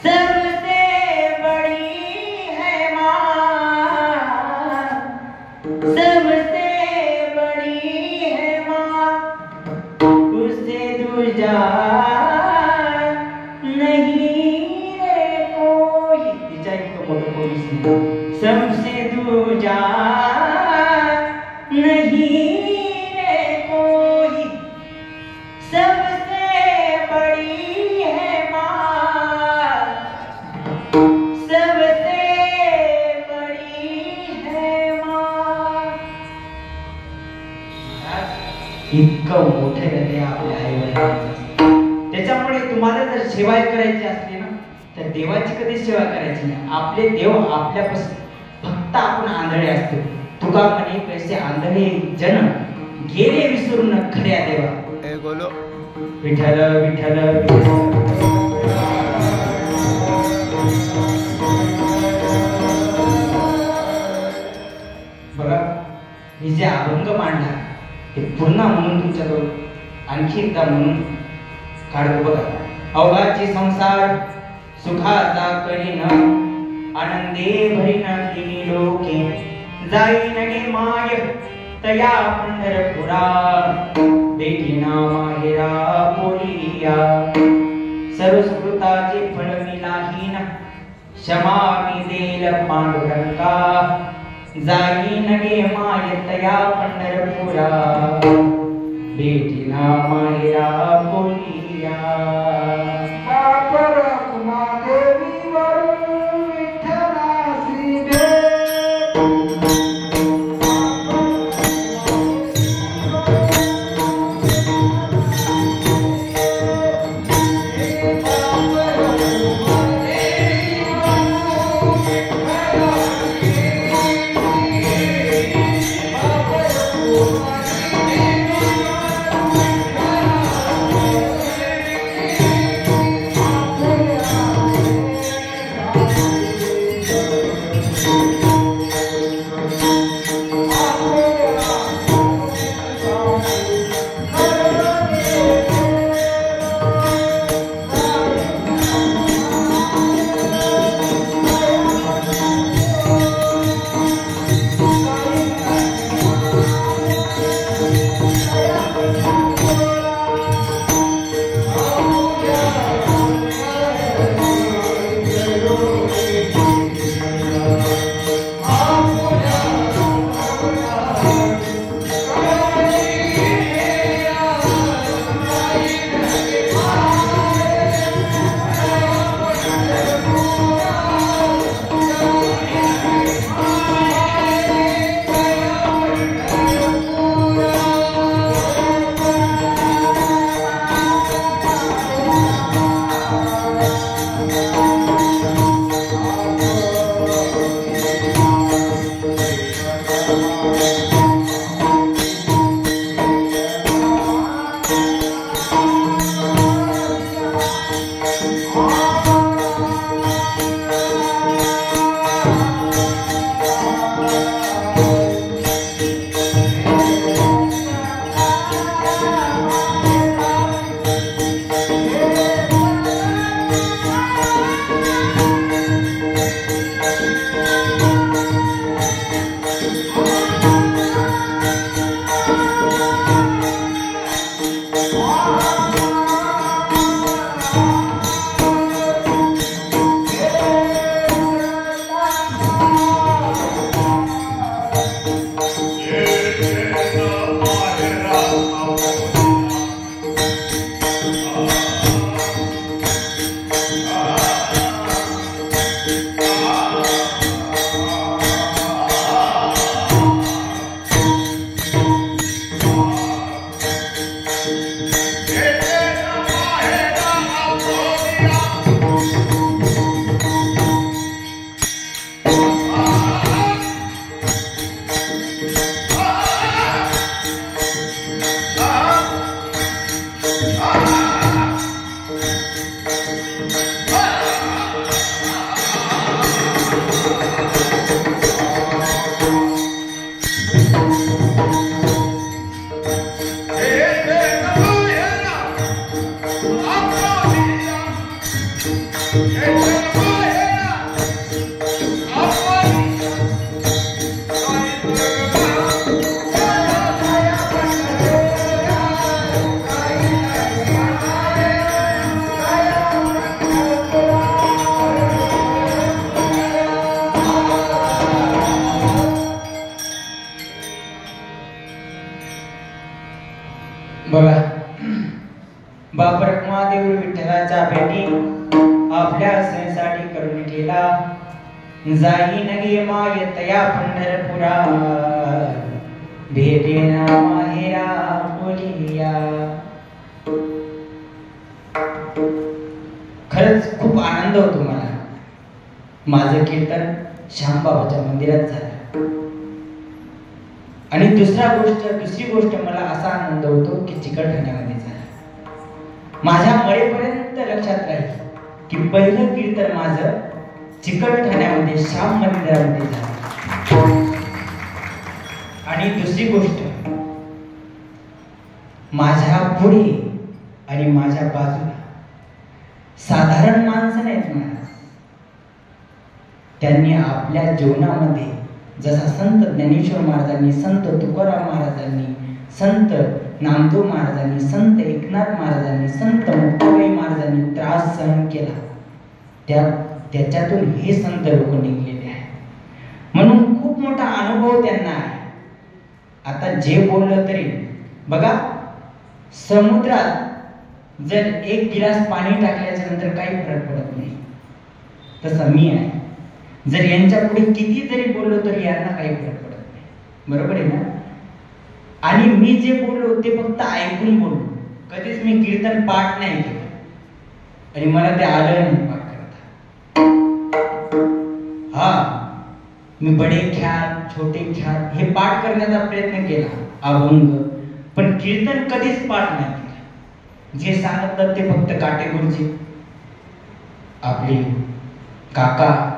सबसे बडी है माँ, सबसे बड़ी है माँ. दूजा नहीं रे कोई, तिच्या इतकं मोठं कोणीच नाही. सबसे दूजा नहीं रे कोई, सबसे बड़ी है माँ, सबसे बड़ी है माँ. इतकं मोठे हृदय आपल्या आई वडिलांचं. त्याच्यामुळे तुम्हाला जर सेवा करायची असली ना तर देवाची कधी सेवा करायची नाही. आपले देव आपल्यापासून फक्त आपण आंधळे असतो. तुका म्हणे कैसे आंधळे जन गेले विसरून खऱ्या देवा. विठ्ठल विठ्ठल बघा, मी जे अभंग मांडला ते पुन्हा म्हणून तुमच्याजवळ आणखी एकदा म्हणून काढतो. बघा, अवघाचे संसार सुखाचा करीन, आनंदे भरीन तिन्ही लोके, जाईन गे माय तया पंढरपुरा, बेटीना माहेरा पोलिया, सर्व सुकृताचे फळ मी लाहीन, क्षमा मी देल पांडुरंगा, जाईन गे माय तया पंढरपुरा, बेटीना माहेरा पोलिया. बघा, बाप रखमादेव विठ्ठलाच्या भेटी आपल्या सणसाठी करून केला. जाई नगे माय तया पंढरपुरा, भेटेना माहेरा बोलिया. खरंच खूप आनंद होतो मला. माझं कीर्तन श्यामबाबाच्या मंदिरात झालं. आणि दुसरी गोष्ट मला असा आनंद होतो की चिकलठाण्यामध्ये झाला. माझ्या मरेपर्यंत लक्षात राहील की पहिलं कीर्तन माझं चिकलठाण्यामध्ये श्याम मंदिरामध्ये झालं. आणि दुसरी गोष्ट, माझ्या पुढे आणि माझ्या बाजूला साधारण माणसं नाहीत महाराज. त्यांनी आपल्या जीवनामध्ये जसा संत ज्ञानेश्वर महाराजांनी, संत तुकाराम महाराजांनी, संत नामदेव महाराजांनी, संत एकनाथ महाराजांनी, संत मुक्ताबाई महाराजांनी त्रास सहन केला, त्याच्यातून हे संत लोक निघलेले आहेत. म्हणून खूप मोठा अनुभव त्यांना आहे. आता जे बोललं तरी बघा, समुद्रात जर एक गिलास पाणी टाकल्याच्या नंतर काही फरक पडत नाही, तसं मी आहे. जर यांच्या पुढे किती जरी बोललो तरी यांना काही फरक पडत नाही. बरोबर आहे ना? आणि मी जे बोललो ते फक्त ऐकून बोललो. कधीच मी कीर्तन पाठ नाही केलं आणि मला ते आलं नाही पाठ करता. हा, मी बडे ख्याल, छोटे ख्याल हे पाठ करण्याचा प्रयत्न केला, अभंग, पण कीर्तन कधीच पाठ नाही केलं. जे सांगतात ते फक्त काटेगुरुजी, आपले काका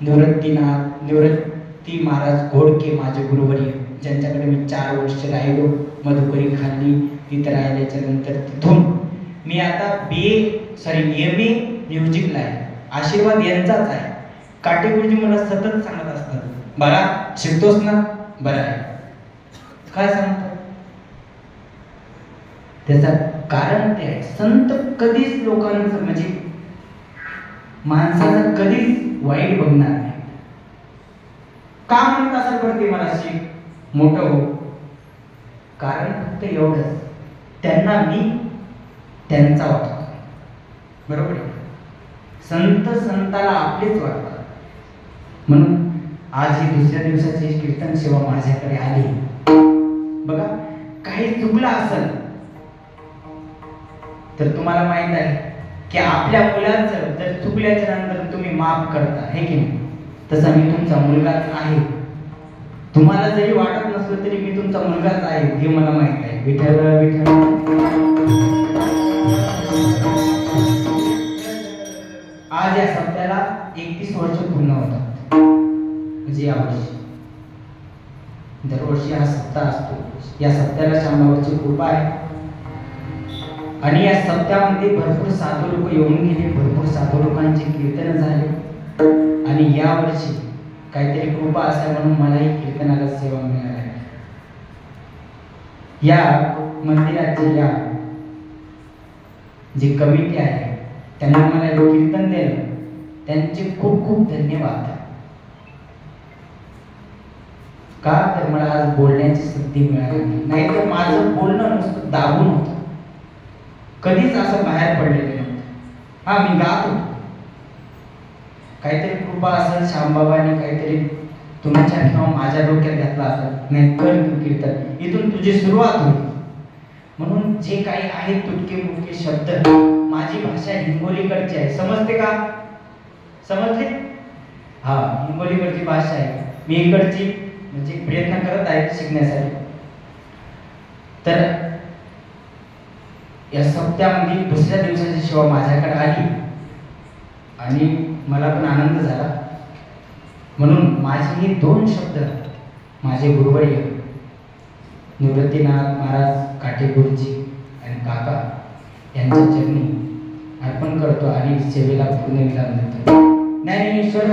निवृत्ती महाराज घोडके, माझे गुरुवर्य, ज्यांच्याकडे मी 4 वर्ष राहिलो, मधुकरी खाल्ली. तिथं राहिल्याच्या नंतर तिथून मी आता MA म्युझिकला आहे. आशीर्वाद यांचाच आहे. काटेगुरुजी मला सतत सांगत असतात, बाळा शिकतोस ना, बरं आहे. काय सांगतात त्याचं कारण ते आहे, संत कधीच लोकांचं म्हणजे माणसाचं कधीच वाईट बघणार नाही. का म्हणत असं करते मला शिक, मोठं हो? कारण फक्त एवढंच, त्यांना मी त्यांचा वाटतो. बरोबर आहे? संत संताला आपलेच वाटतात. म्हणून आज ही दुसऱ्या दिवसाची कीर्तन सेवा माझ्याकडे आली. बघा, काही चुकलं असेल तर तुम्हाला माहित आहे की आपल्या मुलाचं जर चुकल्याच्या नंतर तुम्ही माफ करता, हे की नाही? तसा मी तुमचा मुलगाच आहे. तुम्हाला जरी वाटत नसलं तरी मी तुमचा मुलगाच आहे, हे मला माहित आहे. विठ्ठल विठ्ठल. आज या सप्त्याला 31 वर्ष पूर्ण होतात. म्हणजे यावर्षी, दरवर्षी हा सप्ताह असतो. या सप्त्याला श्यामबाबाची कृपा आहे. आणि या सप्त्यामध्ये भरपूर साधू लोक येऊन गेले, भरपूर साधू लोकांचे कीर्तन झाले. आणि या वर्षी काहीतरी कृपा असावी म्हणून मलाही कीर्तनाला सेवा मिळाली. या मंदिराची या जी कमिटी आहे त्यांनी मला कीर्तन दिलं, त्यांचे खूप खूप धन्यवाद. का तर मला आज बोलण्याची संधी मिळाली, नाही तर माझं बोलणं नुसतं दाबून होतं, कधीच असं बाहेर पडलेलं नव्हतं. हा, मी गात होतो. काहीतरी कृपा असेल श्यामबाबांनी काहीतरी तुमच्या किंवा माझ्या डोक्यात घातला असेल, नाही कर तू कीर्तन, इथून तुझी सुरुवात होईल. म्हणून जे काही आहे तुटके मुटके शब्द, माझी भाषा हिंगोलीकडची आहे. समजते का? समजते? हा, हिंगोलीकडची भाषा आहे. मी इकडची म्हणजे प्रयत्न करत आहे शिकण्यासाठी. तर या सप्त्यामध्ये दुसऱ्या दिवसाची सेवा माझ्याकडे आली आणि मला पण आनंद झाला. म्हणून माझे हे 2 शब्द माझे गुरुवर्य निवृत्तीनाथ महाराज काटेगुरुजी आणि काका यांच्या चरणी अर्पण करतो आणि सेवेला पूर्ण विराम देतो. ज्ञानेश्वर